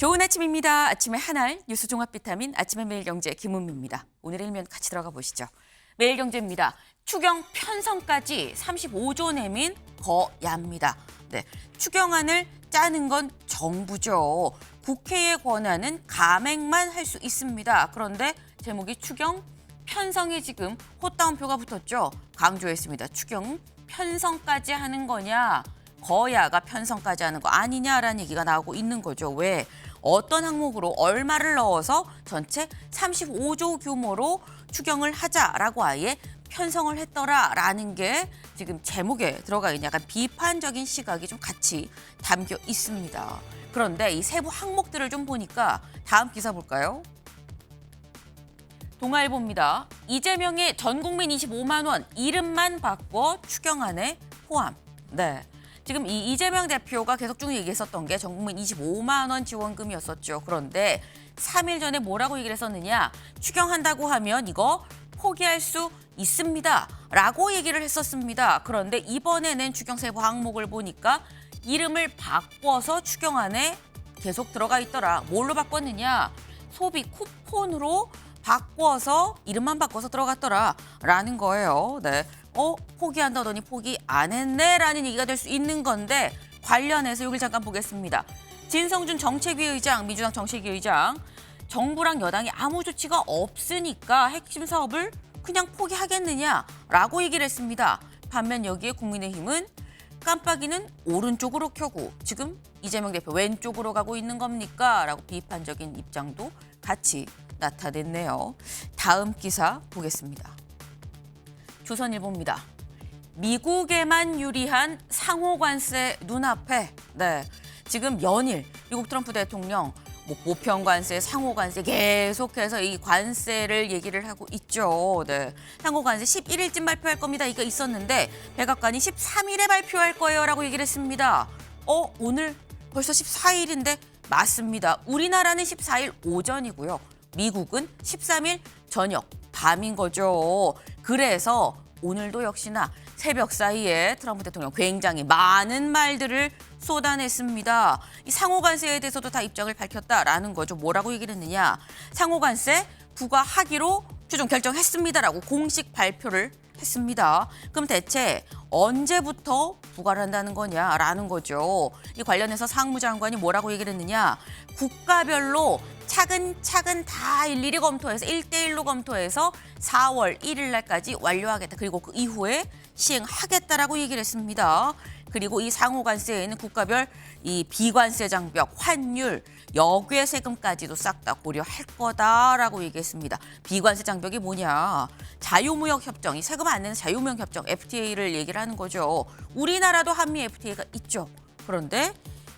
좋은 아침입니다. 아침의 하나알 뉴스 종합 비타민 아침의 매일경제 김은미입니다. 오늘의 일면 같이 들어가 보시죠. 매일경제입니다. 추경 편성까지 35조 내민 거야입니다. 네, 추경안을 짜는 건 정부죠. 국회의 권한은 감액만 할 수 있습니다. 그런데 제목이 추경 편성에 지금 호따옴표가 붙었죠. 강조했습니다. 추경 편성까지 하는 거냐, 거야가 편성까지 하는 거 아니냐라는 얘기가 나오고 있는 거죠. 왜? 어떤 항목으로 얼마를 넣어서 전체 35조 규모로 추경을 하자라고 아예 편성을 했더라라는 게 지금 제목에 들어가 있는 약간 비판적인 시각이 좀 같이 담겨 있습니다. 그런데 이 세부 항목들을 좀 보니까 다음 기사 볼까요? 동아일보입니다. 이재명의 전국민 25만 원 이름만 바꿔 추경안에 포함. 네. 지금 이 이재명 대표가 계속 쭉 얘기했었던 게 전국민 25만 원 지원금이었었죠. 그런데 3일 전에 뭐라고 얘기를 했었느냐. 추경한다고 하면 이거 포기할 수 있습니다. 라고 얘기를 했었습니다. 그런데 이번에 낸 추경 세부 항목을 보니까 이름을 바꿔서 추경안에 계속 들어가 있더라. 뭘로 바꿨느냐. 소비 쿠폰으로 바꿔서 이름만 바꿔서 들어갔더라라는 거예요. 네. 포기한다더니 포기 안 했네라는 얘기가 될 수 있는 건데 관련해서 여기 잠깐 보겠습니다. 진성준 정책위 의장, 민주당 정책위 의장, 정부랑 여당이 아무 조치가 없으니까 핵심 사업을 그냥 포기하겠느냐라고 얘기를 했습니다. 반면 여기에 국민의힘은 깜빡이는 오른쪽으로 켜고 지금 이재명 대표 왼쪽으로 가고 있는 겁니까? 라고 비판적인 입장도 같이 나타냈네요. 다음 기사 보겠습니다. 조선일보입니다. 미국에만 유리한 상호관세 눈앞에 지금 연일 미국 트럼프 대통령 보편관세, 상호관세 계속해서 이 관세를 얘기를 하고 있죠. 네. 상호관세 11일쯤 발표할 겁니다. 이거 있었는데 백악관이 13일에 발표할 거예요라고 얘기를 했습니다. 오늘 벌써 14일인데 맞습니다. 우리나라는 14일 오전이고요. 미국은 13일 저녁 밤인 거죠. 그래서 오늘도 역시나 새벽 사이에 트럼프 대통령 굉장히 많은 말들을 쏟아냈습니다. 이 상호관세에 대해서도 다 입장을 밝혔다라는 거죠. 뭐라고 얘기를 했느냐. 상호관세 부과하기로 최종 결정했습니다라고 공식 발표를 했습니다. 그럼 대체 언제부터 부과를 한다는 거냐라는 거죠. 이 관련해서 상무장관이 뭐라고 얘기를 했느냐. 국가별로 차근차근 다 일일이 검토해서 1대1로 검토해서 4월 1일 날까지 완료하겠다. 그리고 그 이후에 시행하겠다라고 얘기를 했습니다. 그리고 이 상호관세에는 국가별 이 비관세 장벽, 환율, 역외 세금까지도 싹 다 고려할 거다라고 얘기했습니다. 비관세 장벽이 뭐냐? 자유무역 협정, 이 세금 안 내는 자유무역 협정 FTA를 얘기를 하는 거죠. 우리나라도 한미 FTA가 있죠. 그런데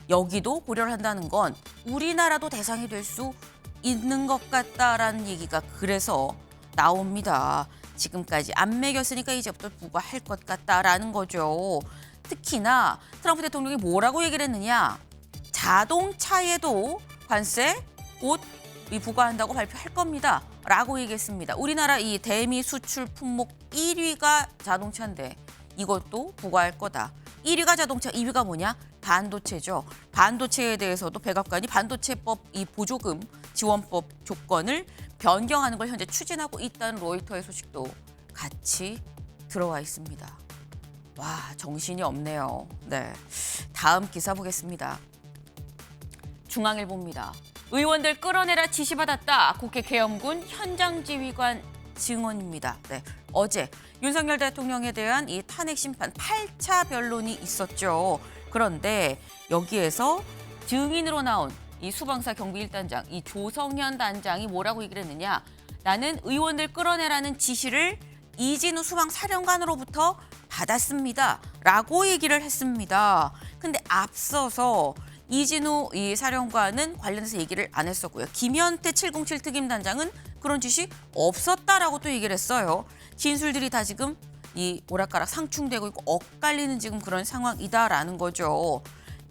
여기도 고려를 한다는 건 우리나라도 대상이 될 수 있는 것 같다라는 얘기가 그래서 나옵니다. 지금까지 안 매겼으니까 이제부터 부과할 것 같다라는 거죠. 특히나 트럼프 대통령이 뭐라고 얘기를 했느냐. 자동차에도 관세 곧 부과한다고 발표할 겁니다. 라고 얘기했습니다. 우리나라 이 대미 수출 품목 1위가 자동차인데 이것도 부과할 거다. 1위가 자동차, 2위가 뭐냐? 반도체죠. 반도체에 대해서도 백악관이 반도체법 이 보조금 지원법 조건을 변경하는 걸 현재 추진하고 있다는 로이터의 소식도 같이 들어와 있습니다. 와, 정신이 없네요. 네, 다음 기사 보겠습니다. 중앙일보입니다. 의원들 끌어내라 지시받았다. 국회 계엄군 현장 지휘관 증언입니다. 네, 어제 윤석열 대통령에 대한 이 탄핵 심판 8차 변론이 있었죠. 그런데 여기에서 증인으로 나온 이 수방사 경비 1단장, 이 조성현 단장이 뭐라고 얘기를 했느냐. 나는 의원들 끌어내라는 지시를 이진우 수방사령관으로부터 받았습니다. 라고 얘기를 했습니다. 근데 앞서서 이진우 이 사령관은 관련해서 얘기를 안 했었고요. 김현태 707 특임단장은 그런 지시 없었다라고 또 얘기를 했어요. 진술들이 다 지금 이 오락가락 상충되고 있고 엇갈리는 지금 그런 상황이다라는 거죠.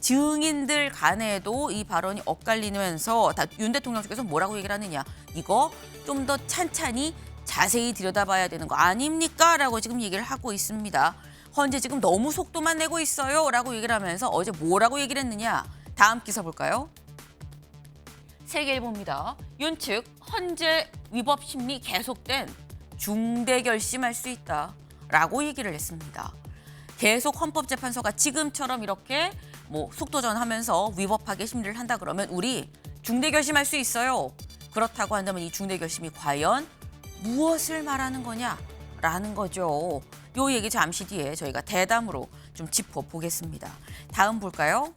증인들 간에도 이 발언이 엇갈리면서 다 윤 대통령 측에서 뭐라고 얘기를 하느냐. 이거 좀 더 찬찬히 자세히 들여다봐야 되는 거 아닙니까? 라고 지금 얘기를 하고 있습니다. 헌재 지금 너무 속도만 내고 있어요. 라고 얘기를 하면서 어제 뭐라고 얘기를 했느냐. 다음 기사 볼까요? 세계일보입니다. 윤 측 헌재 위법 심리 계속된 중대 결심할 수 있다라고 얘기를 했습니다. 계속 헌법재판소가 지금처럼 이렇게 속도전하면서 위법하게 심리를 한다 그러면 우리 중대 결심할 수 있어요. 그렇다고 한다면 이 중대 결심이 과연 무엇을 말하는 거냐라는 거죠. 요 얘기 잠시 뒤에 저희가 대담으로 좀 짚어보겠습니다. 다음 볼까요?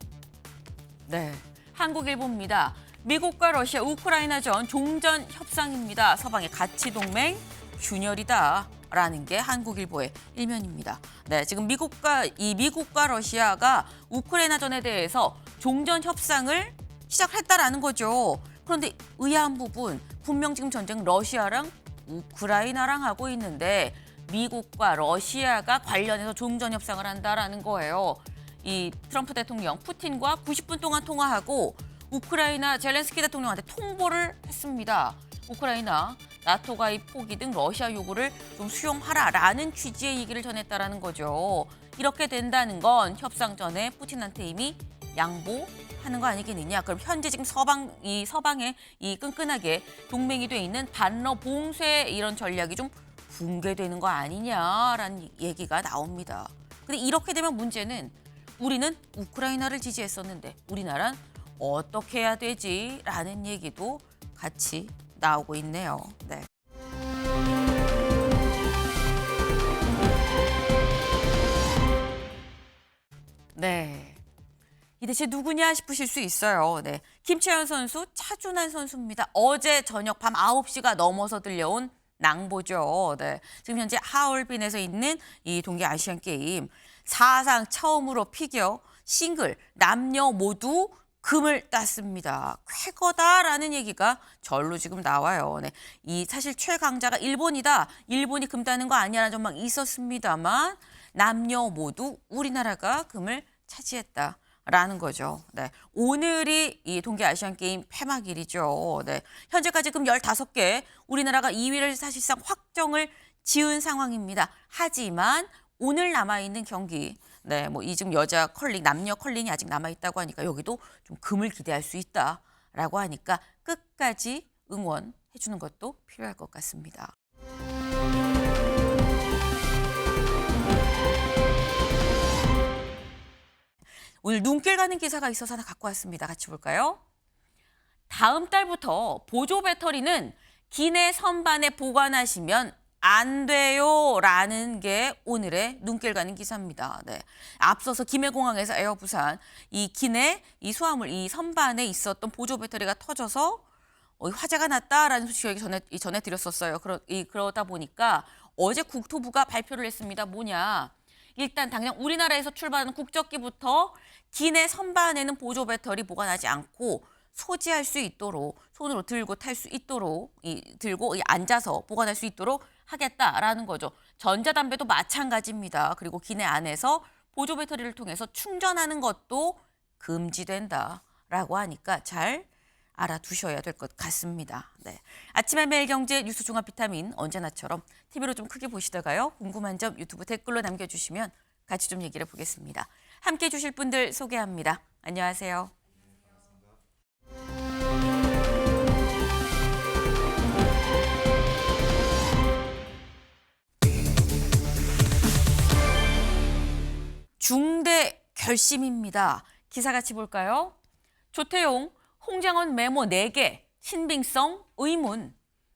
네, 한국일보입니다. 미국과 러시아, 우크라이나전 종전 협상입니다. 서방의 가치 동맹 균열이다라는 게 한국일보의 일면입니다. 네, 지금 미국과 러시아가 우크라이나전에 대해서 종전 협상을 시작했다라는 거죠. 그런데 의아한 부분, 분명 지금 전쟁 러시아랑 우크라이나랑 하고 있는데 미국과 러시아가 관련해서 종전 협상을 한다라는 거예요. 이 트럼프 대통령 푸틴과 90분 동안 통화하고 우크라이나 젤렌스키 대통령한테 통보를 했습니다. 우크라이나 나토 가입 포기 등 러시아 요구를 좀 수용하라라는 취지의 얘기를 전했다라는 거죠. 이렇게 된다는 건 협상 전에 푸틴한테 이미 양보하는 거 아니겠느냐. 그럼 현재 지금 서방에 이 끈끈하게 동맹이 돼 있는 반러 봉쇄 이런 전략이 좀 붕괴되는 거 아니냐라는 얘기가 나옵니다. 근데 이렇게 되면 문제는 우리는 우크라이나를 지지했었는데 우리나라는 어떻게 해야 되지라는 얘기도 같이 나오고 있네요. 네. 네. 이 대체 누구냐 싶으실 수 있어요. 네. 김채연 선수, 차준환 선수입니다. 어제 저녁 밤 9시가 넘어서 들려온 낭보죠. 네. 지금 현재 하얼빈에서 있는 이 동계 아시안 게임 사상 처음으로 피겨 싱글 남녀 모두 금을 땄습니다. 쾌거다라는 얘기가 절로 지금 나와요. 네. 이 사실 최강자가 일본이다. 일본이 금 따는 거 아니야라는 전망 있었습니다만 남녀 모두 우리나라가 금을 차지했다라는 거죠. 네. 오늘이 이 동계 아시안 게임 폐막일이죠. 네. 현재까지 금 15개, 우리나라가 2위를 사실상 확정을 지은 상황입니다. 하지만 오늘 남아있는 경기, 네, 이 지금 여자 컬링, 남녀 컬링이 아직 남아있다고 하니까 여기도 좀 금을 기대할 수 있다라고 하니까 끝까지 응원해주는 것도 필요할 것 같습니다. 오늘 눈길 가는 기사가 있어서 하나 갖고 왔습니다. 같이 볼까요? 다음 달부터 보조 배터리는 기내 선반에 보관하시면 안 돼요라는 게 오늘의 눈길 가는 기사입니다. 네. 앞서서 김해공항에서 에어부산 이 기내 이 수화물 이 선반에 있었던 보조 배터리가 터져서 화재가 났다라는 소식을 전해드렸었어요. 그러다 보니까 어제 국토부가 발표를 했습니다. 뭐냐? 일단 당장 우리나라에서 출발하는 국적기부터 기내 선반에는 보조 배터리 보관하지 않고 소지할 수 있도록 손으로 들고 탈 수 있도록 들고 앉아서 보관할 수 있도록 하겠다라는 거죠. 전자담배도 마찬가지입니다. 그리고 기내 안에서 보조 배터리를 통해서 충전하는 것도 금지된다라고 하니까 잘 알아두셔야 될 것 같습니다. 네. 아침의 매일경제 뉴스 종합 비타민 언제나처럼 TV로 좀 크게 보시다가요. 궁금한 점 유튜브 댓글로 남겨주시면 같이 좀 얘기를 해보겠습니다. 함께해 주실 분들 소개합니다. 안녕하세요. 중대 결심입니다. 기사 같이 볼까요? 조태용, 홍장원 메모 4개, 신빙성 의문,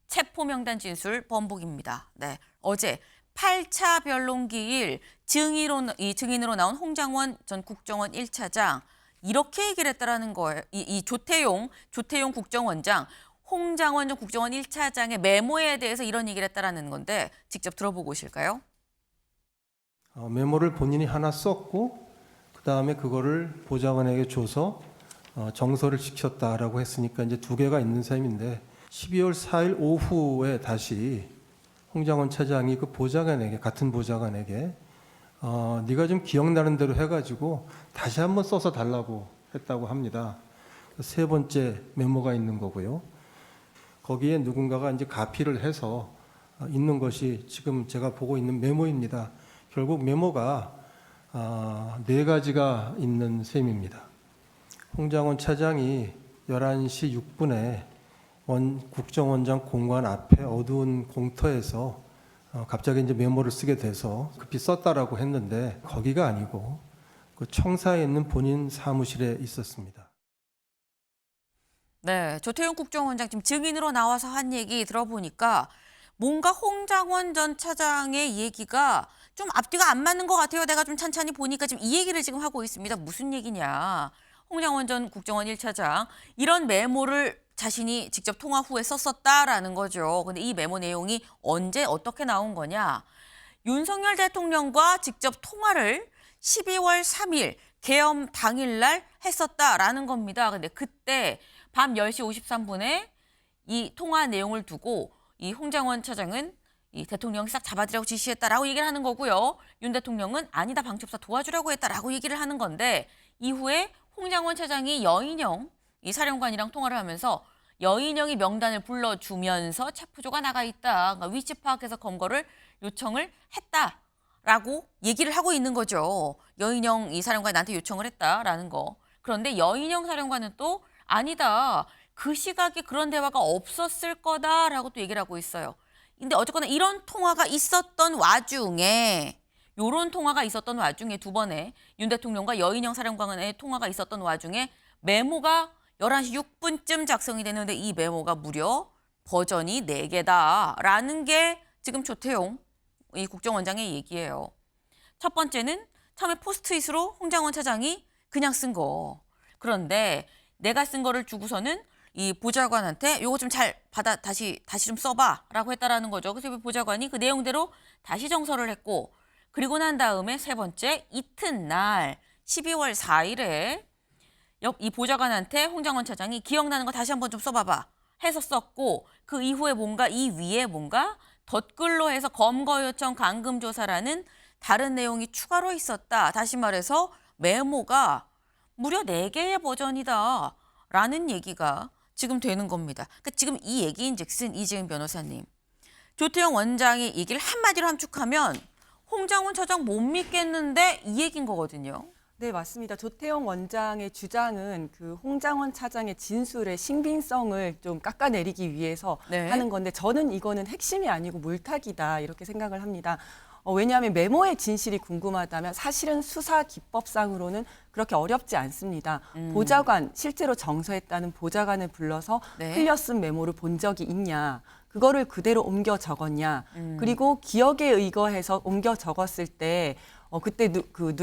체포명단 진술 번복입니다. 네, 어제 8차 변론기일 증인으로 나온 홍장원 전 국정원 1차장 이렇게 얘기를 했다라는 거예요. 이 조태용 국정원장, 홍장원 전 국정원 1차장의 메모에 대해서 이런 얘기를 했다라는 건데 직접 들어보고 오실까요? 메모를 본인이 하나 썼고 그다음에 그거를 보좌관에게 줘서 정서를 시켰다라고 했으니까 이제 2개가 있는 셈인데 12월 4일 오후에 다시 홍장원 차장이 그 보좌관에게 같은 보좌관에게 네가 좀 기억나는 대로 해가지고 다시 한번 써서 달라고 했다고 합니다. 3번째 메모가 있는 거고요. 거기에 누군가가 이제 가피를 해서 있는 것이 지금 제가 보고 있는 메모입니다. 결국 메모가 4가지가 있는 셈입니다. 홍장원 차장이 11시 6분에 국정원장 공관 앞에 어두운 공터에서 갑자기 이제 메모를 쓰게 돼서 급히 썼다라고 했는데 거기가 아니고 그 청사에 있는 본인 사무실에 있었습니다. 네, 조태용 국정원장 지금 증인으로 나와서 한 얘기 들어보니까 뭔가 홍장원 전 차장의 얘기가 좀 앞뒤가 안 맞는 것 같아요. 내가 좀 찬찬히 보니까 지금 이 얘기를 지금 하고 있습니다. 무슨 얘기냐. 홍장원 전 국정원 1차장 이런 메모를 자신이 직접 통화 후에 썼었다라는 거죠. 근데 이 메모 내용이 언제 어떻게 나온 거냐. 윤석열 대통령과 직접 통화를 12월 3일 계엄 당일날 했었다라는 겁니다. 근데 그때 밤 10시 53분에 이 통화 내용을 두고 이 홍장원 차장은 이 대통령이 싹 잡아들라고 지시했다라고 얘기를 하는 거고요. 윤 대통령은 아니다 방첩사 도와주려고 했다라고 얘기를 하는 건데 이후에 홍장원 차장이 여인영 이 사령관이랑 통화를 하면서 여인영이 명단을 불러주면서 체포조가 나가 있다. 그러니까 위치 파악해서 검거를 요청을 했다라고 얘기를 하고 있는 거죠. 여인영 이 사령관이 나한테 요청을 했다라는 거. 그런데 여인영 사령관은 또 아니다. 그 시각에 그런 대화가 없었을 거다라고 또 얘기를 하고 있어요. 근데 어쨌거나 이런 통화가 있었던 와중에 요런 통화가 있었던 와중에 두 번의 윤 대통령과 여인영 사령관의 통화가 있었던 와중에 메모가 11시 6분쯤 작성이 되는데 이 메모가 무려 버전이 4개다라는 게 지금 조태용 이 국정원장의 얘기예요. 첫 번째는 처음에 포스트잇으로 홍장원 차장이 그냥 쓴 거. 그런데 내가 쓴 거를 주고서는 이 보좌관한테 요거 좀 잘 받아 다시 좀 써봐라고 했다라는 거죠. 그래서 이 보좌관이 그 내용대로 다시 정서를 했고 그리고 난 다음에 세 번째 이튿날 12월 4일에 이 보좌관한테 홍장원 차장이 기억나는 거 다시 한번 좀 써봐봐 해서 썼고 그 이후에 뭔가 이 위에 뭔가 덧글로 해서 검거 요청 감금 조사라는 다른 내용이 추가로 있었다. 다시 말해서 메모가 무려 4개의 버전이다라는 얘기가 지금 되는 겁니다. 그러니까 지금 이 얘기인즉슨 이재은 변호사님. 조태용 원장의 얘기를 한마디로 함축하면 홍장원 차장 못 믿겠는데 이 얘기인 거거든요. 네, 맞습니다. 조태용 원장의 주장은 그 홍장원 차장의 진술의 신빙성을 좀 깎아내리기 위해서 네. 하는 건데 저는 이거는 핵심이 아니고 물타기다 이렇게 생각을 합니다. 왜냐하면 메모의 진실이 궁금하다면 사실은 수사 기법상으로는 그렇게 어렵지 않습니다. 보좌관, 실제로 정서했다는 보좌관을 불러서 네. 흘려 쓴 메모를 본 적이 있냐. 그거를 그대로 옮겨 적었냐. 그리고 기억에 의거해서 옮겨 적었을 때 그때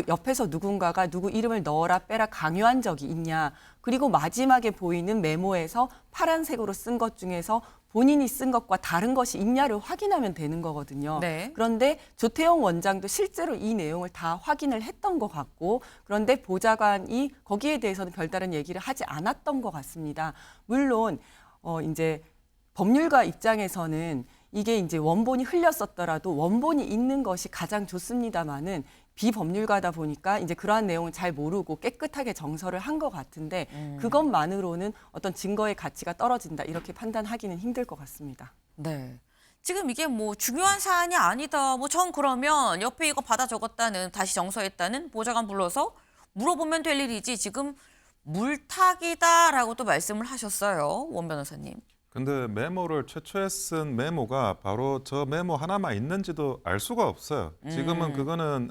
옆에서 누군가가 누구 이름을 넣어라 빼라 강요한 적이 있냐. 그리고 마지막에 보이는 메모에서 파란색으로 쓴 것 중에서 본인이 쓴 것과 다른 것이 있냐를 확인하면 되는 거거든요. 네. 그런데 조태용 원장도 실제로 이 내용을 다 확인을 했던 것 같고 그런데 보좌관이 거기에 대해서는 별다른 얘기를 하지 않았던 것 같습니다. 물론 이제 법률가 입장에서는 이게 이제 원본이 흘렸었더라도 원본이 있는 것이 가장 좋습니다만은 비법률가다 보니까 이제 그러한 내용을 잘 모르고 깨끗하게 정서를 한 것 같은데 그것만으로는 어떤 증거의 가치가 떨어진다 이렇게 판단하기는 힘들 것 같습니다. 네. 지금 이게 뭐 중요한 사안이 아니다. 뭐 전 그러면 옆에 이거 받아 적었다는 다시 정서했다는 보좌관 불러서 물어보면 될 일이지 지금 물타기다라고 또 말씀을 하셨어요. 원 변호사님. 근데 메모를 최초에 쓴 메모가 바로 저 메모 하나만 있는지도 알 수가 없어요. 지금은 그거는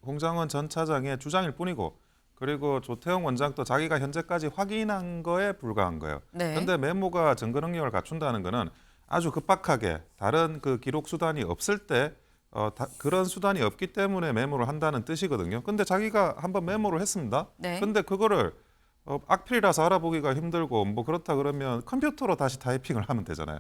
홍장원 전 차장의 주장일 뿐이고 그리고 조태용 원장도 자기가 현재까지 확인한 거에 불과한 거예요. 네. 그런데 메모가 증거 능력을 갖춘다는 거는 아주 급박하게 다른 그 기록 수단이 없을 때 그런 수단이 없기 때문에 메모를 한다는 뜻이거든요. 근데 자기가 한번 메모를 했습니다. 네. 근데 그거를 악필이라서 알아보기가 힘들고 뭐 그렇다 그러면 컴퓨터로 다시 타이핑을 하면 되잖아요.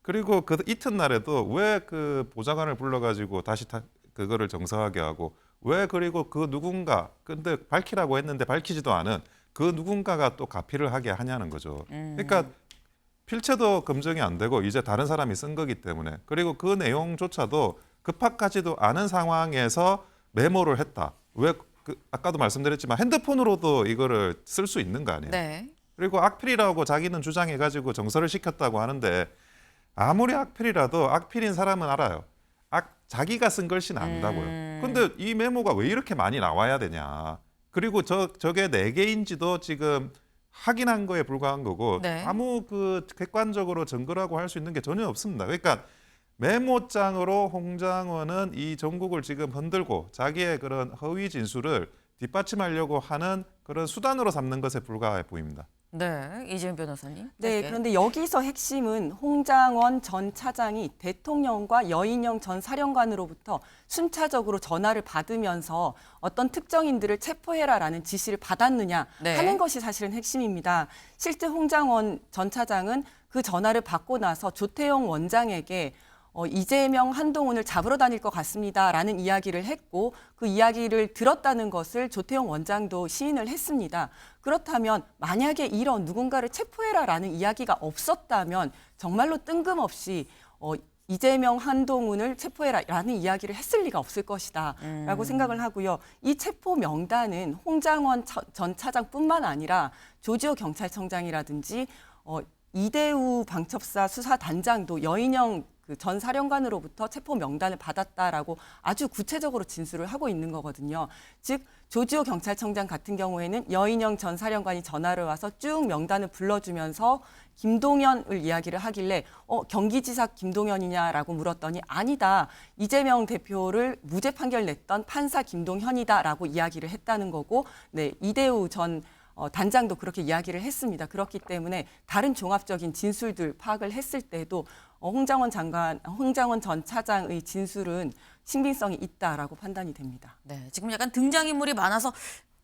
그리고 그 이튿날에도 왜 그 보좌관을 불러가지고 다시 그거를 정서하게 하고 왜 그리고 그 누군가 근데 밝히라고 했는데 밝히지도 않은 그 누군가가 또 가필을 하게 하냐는 거죠. 그러니까 필체도 검증이 안 되고 이제 다른 사람이 쓴 거기 때문에 그리고 그 내용조차도 급박하지도 않은 상황에서 메모를 했다. 왜 아까도 말씀드렸지만 핸드폰으로도 이거를 쓸 수 있는 거 아니에요. 네. 그리고 그리고 악필이라고 자기는 주장해가지고 정서를 시켰다고 하는데 아무리 악필이라도 악필인 사람은 알아요. 자기가 쓴 글씨는 안다고요. 근데 이 메모가 왜 이렇게 많이 나와야 되냐. 그리고 저게 4개인지도 지금 확인한 거에 불과한 거고 네. 아무 그 객관적으로 증거라고 할 수 있는 게 전혀 없습니다. 그러니까 메모장으로 홍장원은 이 전국을 지금 흔들고 자기의 그런 허위 진술을 뒷받침하려고 하는 그런 수단으로 삼는 것에 불과해 보입니다. 네, 이재용 변호사님. 네, 짧게. 그런데 여기서 핵심은 홍장원 전 차장이 대통령과 여인영 전 사령관으로부터 순차적으로 전화를 받으면서 어떤 특정인들을 체포해라라는 지시를 받았느냐 네. 하는 것이 사실은 핵심입니다. 실제 홍장원 전 차장은 그 전화를 받고 나서 조태용 원장에게 이재명, 한동훈을 잡으러 다닐 것 같습니다라는 이야기를 했고 그 이야기를 들었다는 것을 조태용 원장도 시인을 했습니다. 그렇다면 만약에 이런 누군가를 체포해라라는 이야기가 없었다면 정말로 뜬금없이 이재명, 한동훈을 체포해라라는 이야기를 했을 리가 없을 것이다라고 생각을 하고요. 이 체포 명단은 홍장원 전 차장뿐만 아니라 조지호 경찰청장이라든지 이대우 방첩사 수사단장도 여인영 그 전 사령관으로부터 체포 명단을 받았다라고 아주 구체적으로 진술을 하고 있는 거거든요. 즉 조지호 경찰청장 같은 경우에는 여인영 전 사령관이 전화를 와서 쭉 명단을 불러주면서 김동연을 이야기를 하길래 경기지사 김동연이냐라고 물었더니 아니다. 이재명 대표를 무죄 판결 냈던 판사 김동현이다라고 이야기를 했다는 거고, 네, 이대우 전 단장도 그렇게 이야기를 했습니다. 그렇기 때문에 다른 종합적인 진술들 파악을 했을 때도 홍장원 전 차장의 진술은 신빙성이 있다라고 판단이 됩니다. 네, 지금 약간 등장인물이 많아서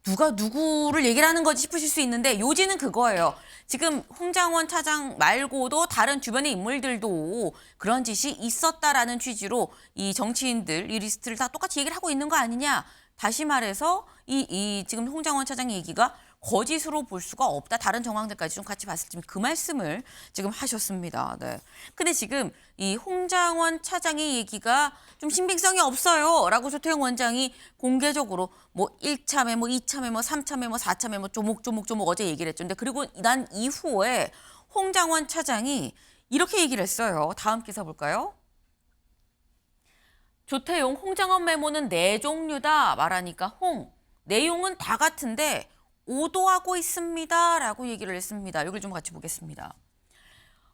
누가 누구를 얘기를 하는 거지 싶으실 수 있는데 요지는 그거예요. 지금 홍장원 차장 말고도 다른 주변의 인물들도 그런 짓이 있었다라는 취지로 이 정치인들 이 리스트를 다 똑같이 얘기를 하고 있는 거 아니냐. 다시 말해서 이 지금 홍장원 차장의 얘기가 거짓으로 볼 수가 없다. 다른 정황들까지 좀 같이 봤을 때 그 말씀을 지금 하셨습니다. 네. 근데 지금 이 홍장원 차장의 얘기가 좀 신빙성이 없어요. 라고 조태용 원장이 공개적으로 뭐 1차 메모, 2차 메모, 3차 메모, 4차 메모 조목조목 어제 얘기를 했죠. 근데 그리고 난 이후에 홍장원 차장이 이렇게 얘기를 했어요. 다음 기사 볼까요? 조태용, 홍장원 메모는 4종류다 말하니까 내용은 다 같은데 오도하고 있습니다. 라고 얘기를 했습니다. 여기를 좀 같이 보겠습니다.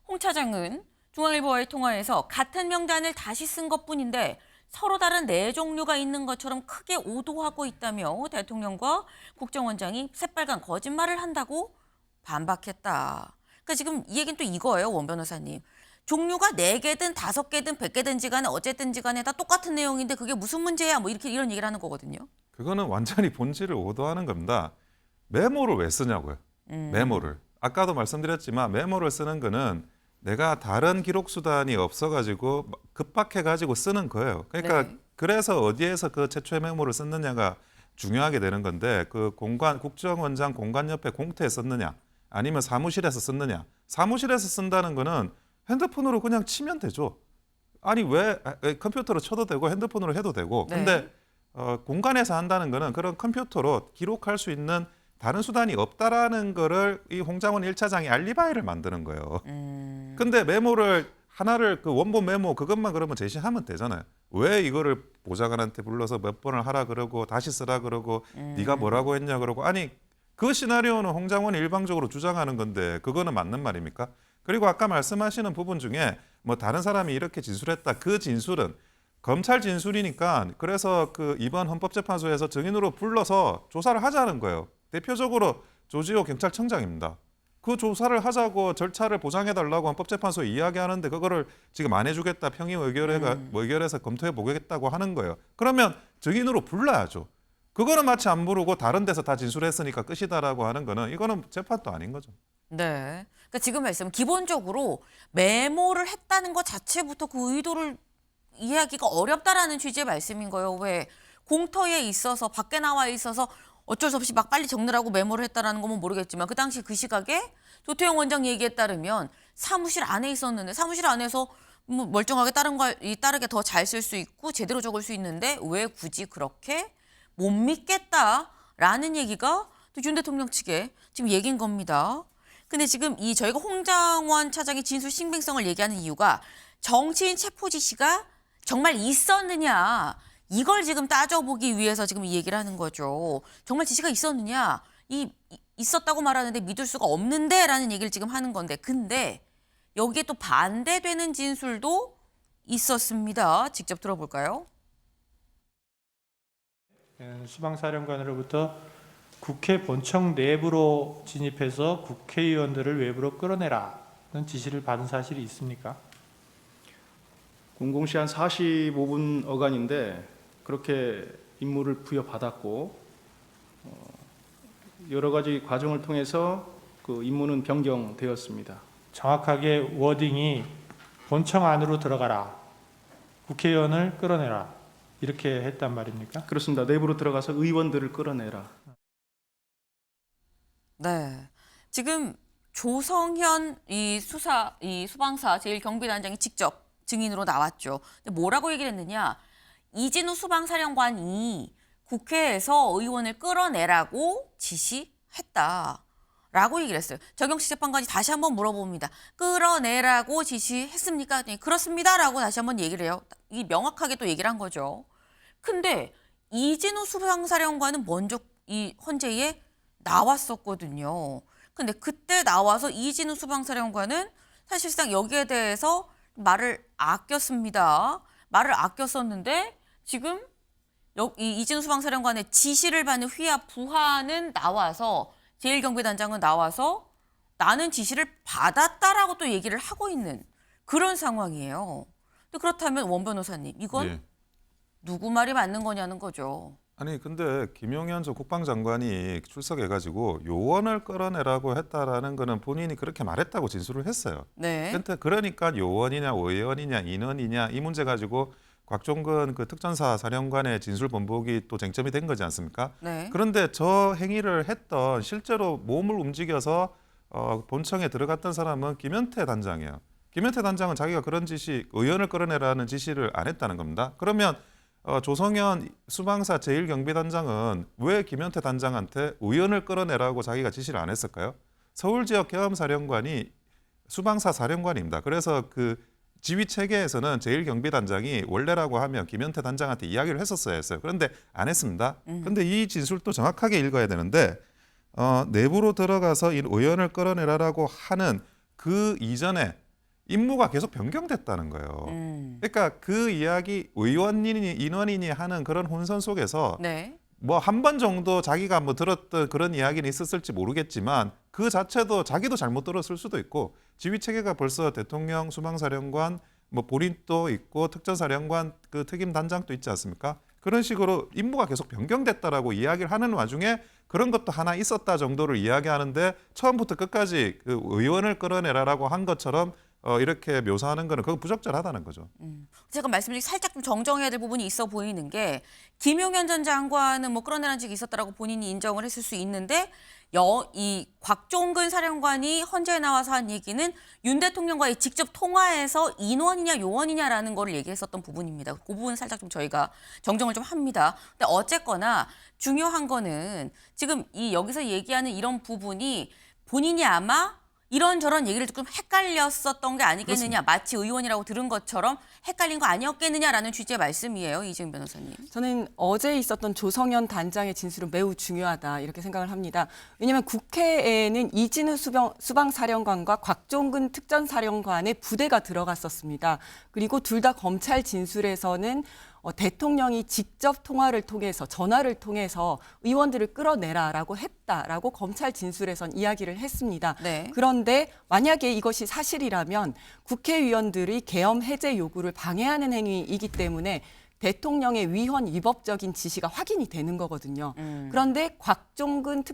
홍 차장은 중앙일보와의 통화에서 같은 명단을 다시 쓴 것뿐인데 서로 다른 4종류가 있는 것처럼 크게 오도하고 있다며 대통령과 국정원장이 새빨간 거짓말을 한다고 반박했다. 그러니까 지금 이 얘기는 또 이거예요. 원 변호사님. 종류가 4개든 5개든 100개든지 간에 어쨌든지 간에 다 똑같은 내용인데 그게 무슨 문제야? 뭐 이런 얘기를 하는 거거든요. 그거는 완전히 본질을 오도하는 겁니다. 메모를 왜 쓰냐고요. 메모를. 아까도 말씀드렸지만 메모를 쓰는 거는 내가 다른 기록 수단이 없어가지고 급박해가지고 쓰는 거예요. 그러니까 네. 그래서 어디에서 그 최초의 메모를 썼느냐가 중요하게 되는 건데 그 국정원장 공간 옆에 공터에 썼느냐 아니면 사무실에서 썼느냐. 사무실에서 쓴다는 거는 핸드폰으로 그냥 치면 되죠. 아니 왜 컴퓨터로 쳐도 되고 핸드폰으로 해도 되고. 근데 공간에서 한다는 거는 그런 컴퓨터로 기록할 수 있는 다른 수단이 없다라는 거를 이 홍장원 1차장이 알리바이를 만드는 거예요. 근데 메모를 하나를 그 원본 메모 그것만 그러면 제시하면 되잖아요. 왜 이거를 보좌관한테 불러서 몇 번을 하라 그러고 다시 쓰라 그러고 네가 뭐라고 했냐 그러고 아니 그 시나리오는 홍장원이 일방적으로 주장하는 건데 그거는 맞는 말입니까? 그리고 아까 말씀하시는 부분 중에 뭐 다른 사람이 이렇게 진술했다. 그 진술은 검찰 진술이니까 그래서 그 이번 헌법재판소에서 증인으로 불러서 조사를 하자는 거예요. 대표적으로 조지호 경찰청장입니다. 그 조사를 하자고 절차를 보장해달라고 헌법재판소에 이야기하는데 그거를 지금 안 해주겠다 평의 의결해서 검토해 보겠다고 하는 거예요. 그러면 증인으로 불러야죠. 그거는 마치 안 부르고 다른 데서 다 진술했으니까 끝이다라고 하는 거는 이거는 재판도 아닌 거죠. 네. 그러니까 지금 말씀 기본적으로 메모를 했다는 것 자체부터 그 의도를 이해하기가 어렵다라는 취지의 말씀인 거예요. 왜 공터에 있어서 밖에 나와 있어서 어쩔 수 없이 막 빨리 적느라고 메모를 했다라는 거면 모르겠지만 그 당시 그 시각에 조태용 원장 얘기에 따르면 사무실 안에 있었는데 사무실 안에서 뭐 멀쩡하게 따르게 더 잘 쓸 수 있고 제대로 적을 수 있는데 왜 굳이 그렇게 못 믿겠다라는 얘기가 또 윤 대통령 측에 지금 얘기인 겁니다. 근데 지금 저희가 홍장원 차장의 진술 신빙성을 얘기하는 이유가 정치인 체포 지시가 정말 있었느냐 이걸 지금 따져보기 위해서 지금 이 얘기를 하는 거죠. 정말 지시가 있었느냐 있었다고 말하는데 믿을 수가 없는데라는 얘기를 지금 하는 건데, 근데 여기에 또 반대되는 진술도 있었습니다. 직접 들어볼까요? 수방사령관으로부터 국회 본청 내부로 진입해서 국회의원들을 외부로 끌어내라는 지시를 받은 사실이 있습니까? 공공시 한 45분 어간인데 그렇게 임무를 부여받았고 여러 가지 과정을 통해서 그 임무는 변경되었습니다. 정확하게 워딩이 본청 안으로 들어가라, 국회의원을 끌어내라 이렇게 했단 말입니까? 그렇습니다. 내부로 들어가서 의원들을 끌어내라. 네. 지금 조성현 이 수방사 제1경비단장이 직접 증인으로 나왔죠. 근데 뭐라고 얘기를 했느냐? 이진우 수방사령관이 국회에서 의원을 끌어내라고 지시했다라고 얘기를 했어요. 정영식 재판관이 다시 한번 물어봅니다. 끌어내라고 지시했습니까? 네, 그렇습니다라고 다시 한번 얘기를 해요. 이 명확하게 또 얘기를 한 거죠. 근데 이진우 수방사령관은 먼저 이 헌재에 나왔었거든요. 근데 그때 나와서 이진우 수방사령관은 사실상 여기에 대해서 말을 아꼈습니다. 말을 아꼈었는데 지금 이 이진우 수방사령관의 지시를 받는 휘하 부하는 나와서 제1경비단장은 나와서 나는 지시를 받았다라고 또 얘기를 하고 있는 그런 상황이에요. 근데 그렇다면 원 변호사님, 이건 예. 누구 말이 맞는 거냐는 거죠. 아니 근데 김용현 전 국방장관이 출석해가지고 요원을 끌어내라고 했다라는 거는 본인이 그렇게 말했다고 진술을 했어요. 네. 근데 그러니까 요원이냐 의원이냐 인원이냐 이 문제 가지고 곽종근 그 특전사 사령관의 진술 번복이 또 쟁점이 된 거지 않습니까? 네. 그런데 저 행위를 했던 실제로 몸을 움직여서 본청에 들어갔던 사람은 김현태 단장이에요. 김현태 단장은 자기가 그런 지시, 의원을 끌어내라는 지시를 안 했다는 겁니다. 그러면 조성현 수방사 제1경비단장은 왜 김현태 단장한테 의원을 끌어내라고 자기가 지시를 안 했을까요? 서울지역 계엄사령관이 수방사 사령관입니다. 그래서 그 지휘 체계에서는 제1경비단장이 원래라고 하면 김현태 단장한테 이야기를 했었어야 했어요. 그런데 안 했습니다. 그런데 이 진술도 정확하게 읽어야 되는데 내부로 들어가서 이 의원을 끌어내라라고 하는 그 이전에 임무가 계속 변경됐다는 거예요. 그러니까 그 이야기 의원이니 인원이니 하는 그런 혼선 속에서 네. 뭐 한 번 정도 자기가 뭐 들었던 그런 이야기는 있었을지 모르겠지만 그 자체도 자기도 잘못 들었을 수도 있고 지휘 체계가 벌써 대통령 수방사령관 뭐 본인도 있고 특전사령관 그 특임 단장도 있지 않습니까? 그런 식으로 임무가 계속 변경됐다라고 이야기를 하는 와중에 그런 것도 하나 있었다 정도를 이야기하는데 처음부터 끝까지 그 의원을 끌어내라라고 한 것처럼 이렇게 묘사하는 거는 그거 부적절하다는 거죠. 제가 말씀드린 살짝 좀 정정해야 될 부분이 있어 보이는 게 김용현 전 장관은 뭐 끌어내라는 적이 있었다라고 본인이 인정을 했을 수 있는데 이 곽종근 사령관이 헌재에 나와서 한 얘기는 윤 대통령과의 직접 통화에서 인원이냐 요원이냐라는 거를 얘기했었던 부분입니다. 그 부분은 살짝 좀 저희가 정정을 좀 합니다. 근데 어쨌거나 중요한 거는 지금 여기서 얘기하는 이런 부분이 본인이 아마 이런저런 얘기를 조금 헷갈렸었던 게 아니겠느냐. 그렇습니다. 마치 의원이라고 들은 것처럼 헷갈린 거 아니었겠느냐라는 취지의 말씀이에요. 이지은 변호사님. 저는 어제 있었던 조성현 단장의 진술은 매우 중요하다 이렇게 생각을 합니다. 왜냐하면 국회에는 이진우 수방사령관과 곽종근 특전사령관의 부대가 들어갔었습니다. 그리고 둘 다 검찰 진술에서는 대통령이 직접 통화를 통해서 전화를 통해서 의원들을 끌어내라라고 했다라고 검찰 진술에선 이야기를 했습니다. 네. 그런데 만약에 이것이 사실이라면 국회의원들이 계엄 해제 요구를 방해하는 행위이기 때문에 대통령의 위헌 위법적인 지시가 확인이 되는 거거든요. 그런데 곽종근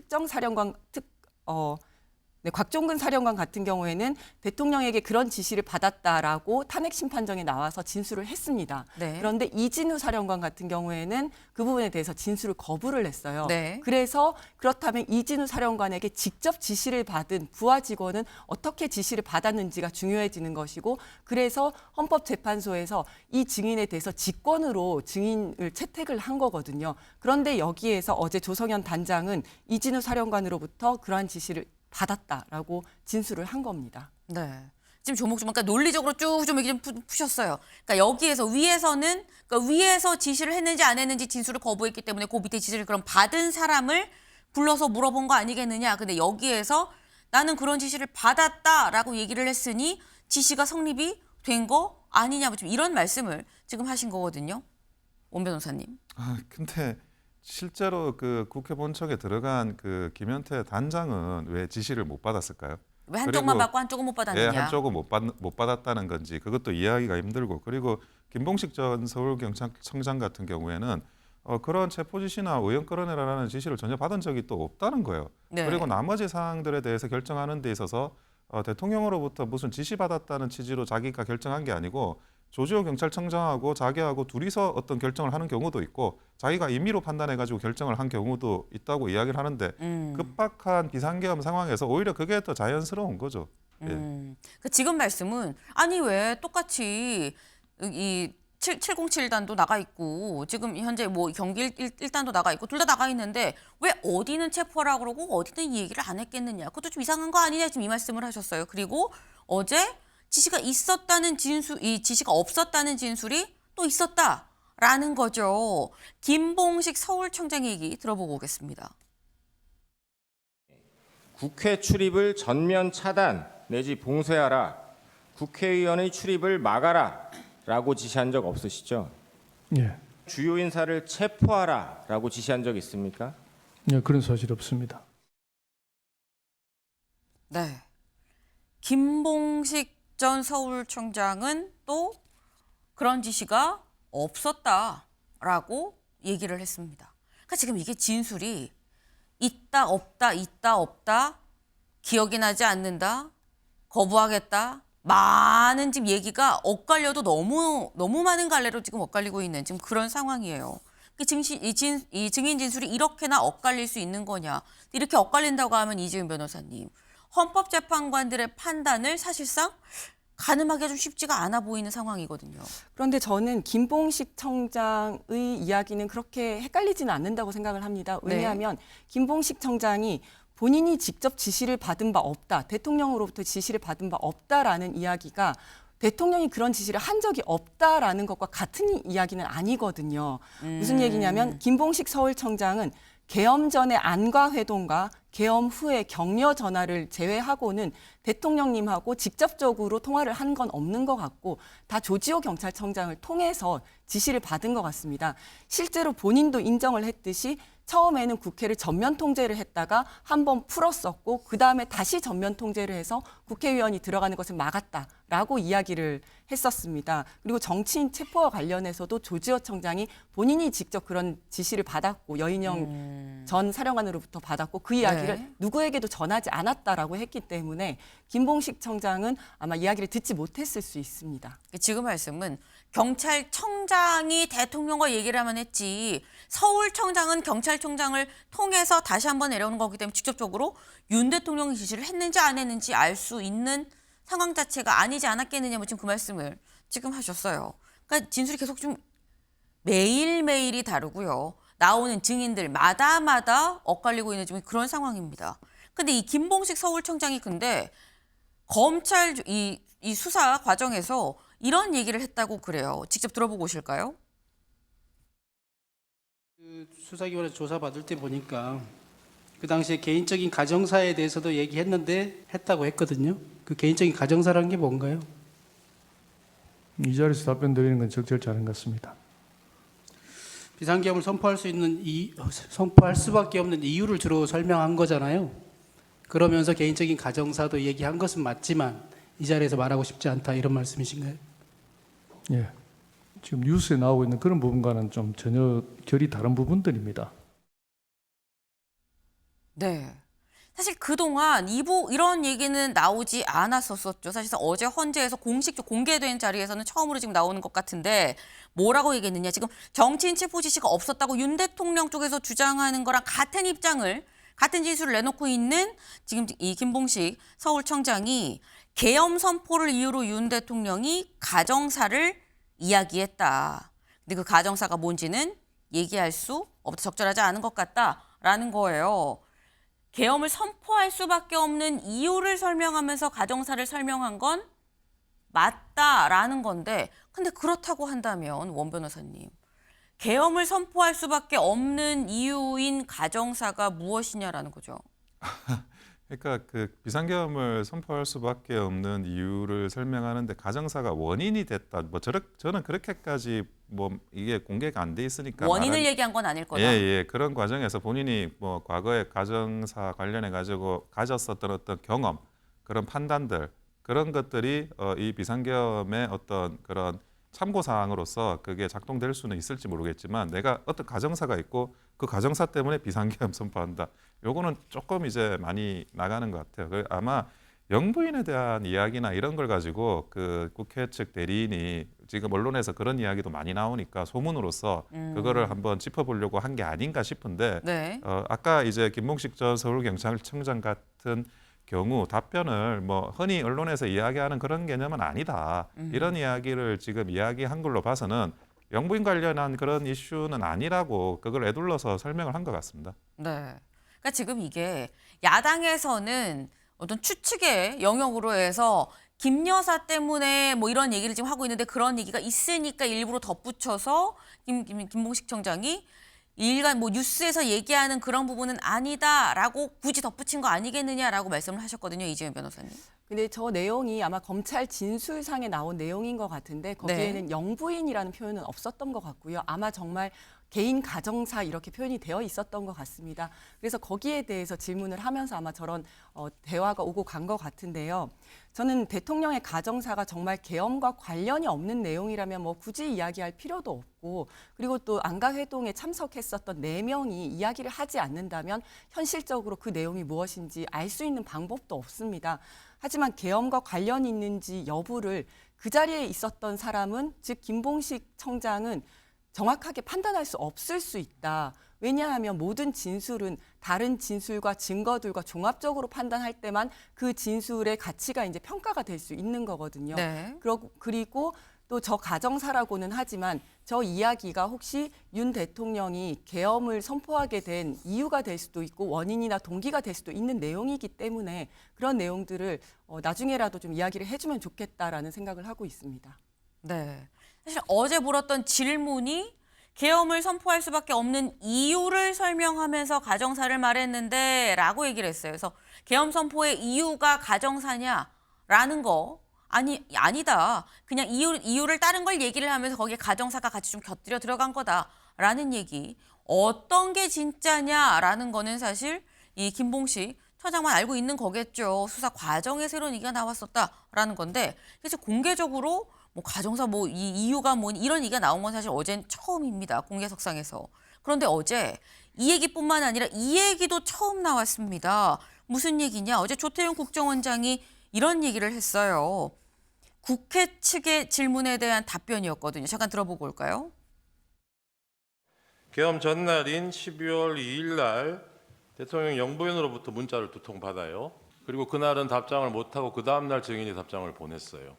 곽종근 사령관 같은 경우에는 대통령에게 그런 지시를 받았다라고 탄핵 심판정에 나와서 진술을 했습니다. 네. 그런데 이진우 사령관 같은 경우에는 그 부분에 대해서 진술을 거부를 했어요. 네. 그래서 그렇다면 이진우 사령관에게 직접 지시를 받은 부하 직원은 어떻게 지시를 받았는지가 중요해지는 것이고 그래서 헌법재판소에서 이 증인에 대해서 직권으로 증인을 채택을 한 거거든요. 그런데 여기에서 어제 조성현 단장은 이진우 사령관으로부터 그러한 지시를 받았다라고 진술을 한 겁니다. 네. 지금 조목조목 그러니까 논리적으로 쭉 좀 얘기 좀 푸셨어요. 그러니까 여기에서 위에서 지시를 했는지 안 했는지 진술을 거부했기 때문에 그 밑에 지시를 그럼 받은 사람을 불러서 물어본 거 아니겠느냐. 근데 여기에서 나는 그런 지시를 받았다라고 얘기를 했으니 지시가 성립이 된 거 아니냐. 뭐 좀 이런 말씀을 지금 하신 거거든요. 원 변호사님. 근데 실제로 그 국회 본청에 들어간 그 김현태 단장은 왜 지시를 못 받았을까요? 왜 한쪽만 그리고 받고 한쪽은 못 받았느냐. 한쪽은 못 받았다는 건지 그것도 이해하기가 힘들고, 그리고 김봉식 전 서울경찰청장 같은 경우에는 그런 체포 지시나 의원 끌어내라라는 지시를 전혀 받은 적이 또 없다는 거예요. 네. 그리고 나머지 사항들에 대해서 결정하는 데 있어서 대통령으로부터 무슨 지시 받았다는 취지로 자기가 결정한 게 아니고 조지호 경찰청장하고 자기하고 둘이서 어떤 결정을 하는 경우도 있고 자기가 임의로 판단해가지고 결정을 한 경우도 있다고 이야기를 하는데 급박한 비상계엄 상황에서 오히려 그게 더 자연스러운 거죠. 예. 그 지금 말씀은 아니 왜 똑같이 이 707단도 나가 있고 지금 현재 뭐 경기 1단도 나가 있고 둘 다 나가 있는데 왜 어디는 체포하라 그러고 어디는 이 얘기를 안 했겠느냐. 그것도 좀 이상한 거 아니냐 지금 이 말씀을 하셨어요. 그리고 어제 지시가 있었다는 진술, 이 지시가 없었다는 진술이 또 있었다라는 거죠. 김봉식 서울청장 얘기 들어보고 오겠습니다. 국회 출입을 전면 차단 내지 봉쇄하라, 국회의원의 출입을 막아라 라고 지시한 적 없으시죠? 예, 주요 인사를 체포하라 라고 지시한 적 있습니까? 예, 그런 사실 없습니다. 네. 김봉식 전 서울청장은 또 그런 지시가 없었다라고 얘기를 했습니다. 그러니까 지금 이게 진술이 있다 없다 기억이 나지 않는다 거부하겠다 많은 지금 얘기가 엇갈려도 너무 많은 갈래로 지금 엇갈리고 있는 지금 그런 상황이에요. 이 증인 진술이 이렇게나 엇갈릴 수 있는 거냐. 이렇게 엇갈린다고 하면 이재용 변호사님, 헌법재판관들의 판단을 사실상 가늠하기가 좀 쉽지가 않아 보이는 상황이거든요. 그런데 저는 김봉식 청장의 이야기는 그렇게 헷갈리지는 않는다고 생각을 합니다. 왜냐하면 김봉식 청장이 본인이 직접 지시를 받은 바 없다, 대통령으로부터 지시를 받은 바 없다라는 이야기가 대통령이 그런 지시를 한 적이 없다라는 것과 같은 이야기는 아니거든요. 무슨 얘기냐면 김봉식 서울청장은 계엄 전의 안과 회동과 계엄 후에 격려 전화를 제외하고는 대통령님하고 직접적으로 통화를 한 건 없는 것 같고 다 조지호 경찰청장을 통해서 지시를 받은 것 같습니다. 실제로 본인도 인정을 했듯이 처음에는 국회를 전면 통제를 했다가 한번 풀었었고 그다음에 다시 전면 통제를 해서 국회의원이 들어가는 것을 막았다라고 이야기를 했었습니다. 그리고 정치인 체포와 관련해서도 조지호 청장이 본인이 직접 그런 지시를 받았고 여인영 전 사령관으로부터 받았고 그 이야기를 누구에게도 전하지 않았다라고 했기 때문에 김봉식 청장은 아마 이야기를 듣지 못했을 수 있습니다. 지금 말씀은 경찰청장이 대통령과 얘기를 하면 했지 서울청장은 경찰청장을 통해서 다시 한번 내려오는 거기 때문에 직접적으로 윤 대통령이 지시를 했는지 안 했는지 알 수 있는 상황 자체가 아니지 않았겠느냐 뭐 지금 그 말씀을 지금 하셨어요. 그러니까 진술이 계속 좀 매일매일이 다르고요. 나오는 증인들마다 엇갈리고 있는 지금 그런 상황입니다. 근데 이 김봉식 서울청장이 근데 검찰 이 수사 과정에서 이런 얘기를 했다고 그래요. 직접 들어보고 오실까요? 그 수사기관에서 조사받을 때 보니까 그 당시에 개인적인 가정사에 대해서도 얘기했는데 했다고 했거든요. 그 개인적인 가정사라는 게 뭔가요? 이 자리에서 답변 드리는 건 적절치 않은 것 같습니다. 비상계엄을 선포할 수밖에 없는 이유를 주로 설명한 거잖아요. 그러면서 개인적인 가정사도 얘기한 것은 맞지만 이 자리에서 말하고 싶지 않다 이런 말씀이신가요? 예, 지금 뉴스에 나오고 있는 그런 부분과는 좀 전혀 결이 다른 부분들입니다. 네. 사실 그동안 이런 얘기는 나오지 않았었죠. 사실상 어제 헌재에서 공식적 공개된 자리에서는 처음으로 지금 나오는 것 같은데 뭐라고 얘기했느냐. 지금 정치인 체포 지시가 없었다고 윤 대통령 쪽에서 주장하는 거랑 같은 진술을 내놓고 있는 지금 이 김봉식 서울청장이 계엄 선포를 이유로 윤 대통령이 가정사를 이야기했다. 근데 그 가정사가 뭔지는 얘기할 수 없다. 적절하지 않은 것 같다라는 거예요. 계엄을 선포할 수밖에 없는 이유를 설명하면서 가정사를 설명한 건 맞다라는 건데 근데 그렇다고 한다면 원 변호사님 계엄을 선포할 수밖에 없는 이유인 가정사가 무엇이냐라는 거죠. 그러니까 그 비상계엄을 선포할 수밖에 없는 이유를 설명하는데 가정사가 원인이 됐다. 뭐 저는 그렇게까지 뭐 이게 공개가 안 돼 있으니까 원인을 얘기한 건 아닐 거다. 예. 그런 과정에서 본인이 뭐 과거에 가정사 관련해 가지고 가졌었던 어떤 경험, 그런 판단들, 그런 것들이 이 비상계엄의 어떤 그런 참고 사항으로서 그게 작동될 수는 있을지 모르겠지만 내가 어떤 가정사가 있고 그 가정사 때문에 비상계엄 선포한다. 요거는 조금 이제 많이 나가는 것 같아요. 아마 영부인에 대한 이야기나 이런 걸 가지고 그 국회 측 대리인이 지금 언론에서 그런 이야기도 많이 나오니까 소문으로서 그거를 한번 짚어보려고 한 게 아닌가 싶은데 네. 아까 이제 김봉식 전 서울경찰청장 같은 경우 답변을 뭐 흔히 언론에서 이야기하는 그런 개념은 아니다. 이런 이야기를 지금 이야기한 걸로 봐서는 영부인 관련한 그런 이슈는 아니라고 그걸 에둘러서 설명을 한 것 같습니다. 네. 그러니까 지금 이게 야당에서는 어떤 추측의 영역으로 해서 김 여사 때문에 뭐 이런 얘기를 지금 하고 있는데 그런 얘기가 있으니까 일부러 덧붙여서 김봉식 청장이 일간 뭐 뉴스에서 얘기하는 그런 부분은 아니다라고 굳이 덧붙인 거 아니겠느냐라고 말씀을 하셨거든요. 이재명 변호사님. 근데 저 내용이 아마 검찰 진술상에 나온 내용인 것 같은데 거기에는 영부인이라는 표현은 없었던 것 같고요. 아마 정말 개인 가정사 이렇게 표현이 되어 있었던 것 같습니다. 그래서 거기에 대해서 질문을 하면서 아마 저런 대화가 오고 간 것 같은데요. 저는 대통령의 가정사가 정말 계엄과 관련이 없는 내용이라면 뭐 굳이 이야기할 필요도 없고 그리고 또 안가회동에 참석했었던 4명이 이야기를 하지 않는다면 현실적으로 그 내용이 무엇인지 알 수 있는 방법도 없습니다. 하지만 계엄과 관련이 있는지 여부를 그 자리에 있었던 사람은 즉 김봉식 청장은 정확하게 판단할 수 없을 수 있다. 왜냐하면 모든 진술은 다른 진술과 증거들과 종합적으로 판단할 때만 그 진술의 가치가 이제 평가가 될 수 있는 거거든요. 네. 그리고 또 저 가정사라고는 하지만 저 이야기가 혹시 윤 대통령이 계엄을 선포하게 된 이유가 될 수도 있고 원인이나 동기가 될 수도 있는 내용이기 때문에 그런 내용들을 나중에라도 좀 이야기를 해주면 좋겠다라는 생각을 하고 있습니다. 네. 사실 어제 물었던 질문이 계엄을 선포할 수밖에 없는 이유를 설명하면서 가정사를 말했는데 라고 얘기를 했어요. 그래서 계엄 선포의 이유가 가정사냐라는 거 아니다. 그냥 이유를 다른 걸 얘기를 하면서 거기에 가정사가 같이 좀 곁들여 들어간 거다라는 얘기. 어떤 게 진짜냐라는 거는 사실 이 김봉식 처장만 알고 있는 거겠죠. 수사 과정에 새로운 얘기가 나왔었다라는 건데 그래서 공개적으로 뭐 가정사 뭐 이 이유가 뭐 이런 얘기가 나온 건 사실 어젠 처음입니다. 공개석상에서. 그런데 어제 이 얘기뿐만 아니라 이 얘기도 처음 나왔습니다. 무슨 얘기냐? 어제 조태용 국정원장이 이런 얘기를 했어요. 국회 측의 질문에 대한 답변이었거든요. 잠깐 들어보고 올까요? 계엄 전날인 12월 2일 날 대통령 영부인으로부터 문자를 2통 받아요. 그리고 그날은 답장을 못하고 그 다음 날 증인이 답장을 보냈어요.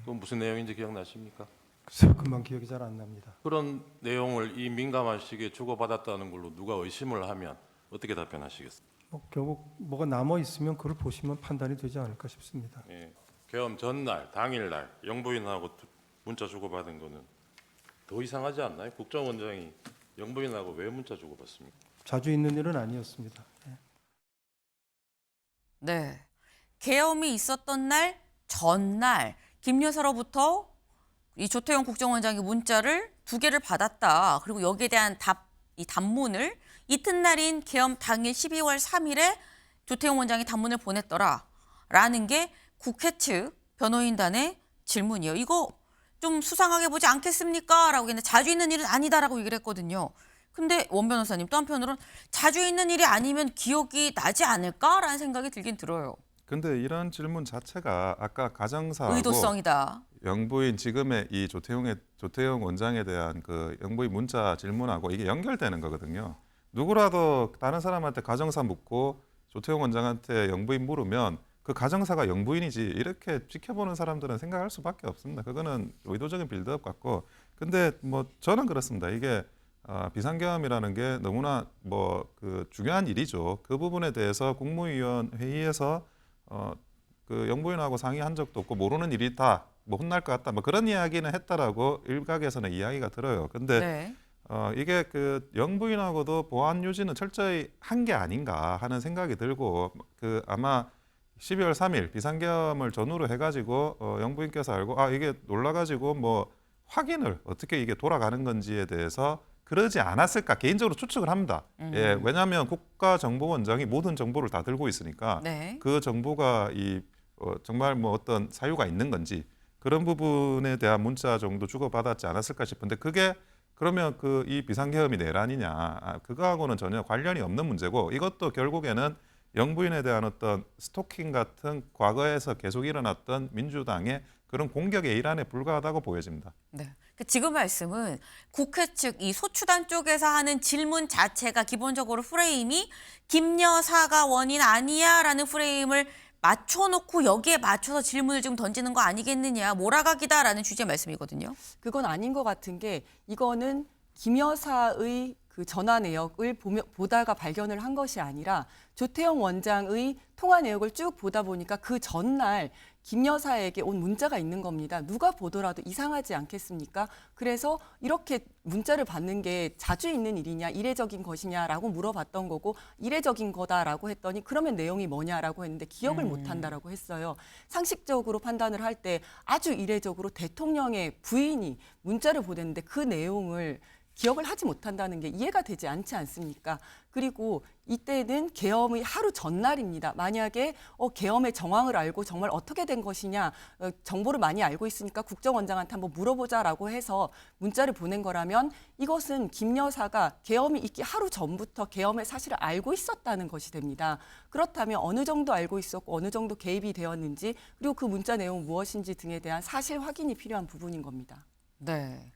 그건 무슨 내용인지 기억나십니까? 글쎄요, 금방 기억이 잘 안 납니다. 그런 내용을 이 민감한 시기에 주고받았다는 걸로 누가 의심을 하면 어떻게 답변하시겠어요? 결국 뭐가 남아 있으면 그걸 보시면 판단이 되지 않을까 싶습니다. 예. 계엄 전날, 당일날 영부인하고 문자 주고받은 거는 더 이상하지 않나요? 국정원장이 영부인하고 왜 문자 주고받습니까? 자주 있는 일은 아니었습니다. 네. 계엄이 있었던 날 전날 김 여사로부터 이 조태용 국정원장이 문자를 2개를 받았다. 그리고 여기에 대한 이 답문을 이튿날인 계엄 당일 12월 3일에 조태용 원장이 답문을 보냈더라라는 게 국회 측 변호인단의 질문이에요. 이거 좀 수상하게 보지 않겠습니까? 라고 했는데 자주 있는 일은 아니다라고 얘기를 했거든요. 근데 원 변호사님 또 한편으로는 자주 있는 일이 아니면 기억이 나지 않을까라는 생각이 들긴 들어요. 근데 이런 질문 자체가 아까 가정사하고 의도성이다. 영부인 지금의 이 조태용 원장에 대한 그 영부인 문자 질문하고 이게 연결되는 거거든요. 누구라도 다른 사람한테 가정사 묻고 조태용 원장한테 영부인 물으면 그 가정사가 영부인이지 이렇게 지켜보는 사람들은 생각할 수밖에 없습니다. 그거는 의도적인 빌드업 같고. 근데 뭐 저는 그렇습니다. 이게 비상계엄이라는 게 너무나 뭐 그 중요한 일이죠. 그 부분에 대해서 국무위원 회의에서 그 영부인하고 상의한 적도 없고 모르는 일이다. 뭐 혼날 것 같다. 뭐 그런 이야기는 했다라고 일각에서는 이야기가 들어요. 근데 네. 이게 그 영부인하고도 보안 유지는 철저히 한 게 아닌가 하는 생각이 들고 그 아마 12월 3일 비상계엄을 전후로 해가지고 영부인께서 알고 이게 놀라가지고 뭐 확인을 어떻게 이게 돌아가는 건지에 대해서 그러지 않았을까 개인적으로 추측을 합니다. 예, 왜냐하면 국가정보원장이 모든 정보를 다 들고 있으니까 네. 그 정보가 정말 뭐 어떤 사유가 있는 건지 그런 부분에 대한 문자 정도 주고받았지 않았을까 싶은데 그게 그러면 이 비상계엄이 내란이냐 그거하고는 전혀 관련이 없는 문제고 이것도 결국에는 영부인에 대한 어떤 스토킹 같은 과거에서 계속 일어났던 민주당의 그런 공격의 일환에 불과하다고 보여집니다. 네. 지금 말씀은 국회 측 이 소추단 쪽에서 하는 질문 자체가 기본적으로 프레임이 김 여사가 원인 아니야라는 프레임을 맞춰놓고 여기에 맞춰서 질문을 지금 던지는 거 아니겠느냐, 몰아가기다라는 취지의 말씀이거든요. 그건 아닌 것 같은 게 이거는 김 여사의 그 전화 내역을 보다가 발견을 한 것이 아니라 조태영 원장의 통화 내역을 쭉 보다 보니까 그 전날 김 여사에게 온 문자가 있는 겁니다. 누가 보더라도 이상하지 않겠습니까? 그래서 이렇게 문자를 받는 게 자주 있는 일이냐, 이례적인 것이냐라고 물어봤던 거고 이례적인 거다라고 했더니 그러면 내용이 뭐냐라고 했는데 기억을 못한다라고 했어요. 상식적으로 판단을 할 때 아주 이례적으로 대통령의 부인이 문자를 보냈는데 그 내용을 기억을 하지 못한다는 게 이해가 되지 않지 않습니까? 그리고 이때는 계엄의 하루 전날입니다. 만약에 계엄의 정황을 알고 정말 어떻게 된 것이냐 정보를 많이 알고 있으니까 국정원장한테 한번 물어보자라고 해서 문자를 보낸 거라면 이것은 김 여사가 계엄이 있기 하루 전부터 계엄의 사실을 알고 있었다는 것이 됩니다. 그렇다면 어느 정도 알고 있었고 어느 정도 개입이 되었는지 그리고 그 문자 내용 무엇인지 등에 대한 사실 확인이 필요한 부분인 겁니다. 네.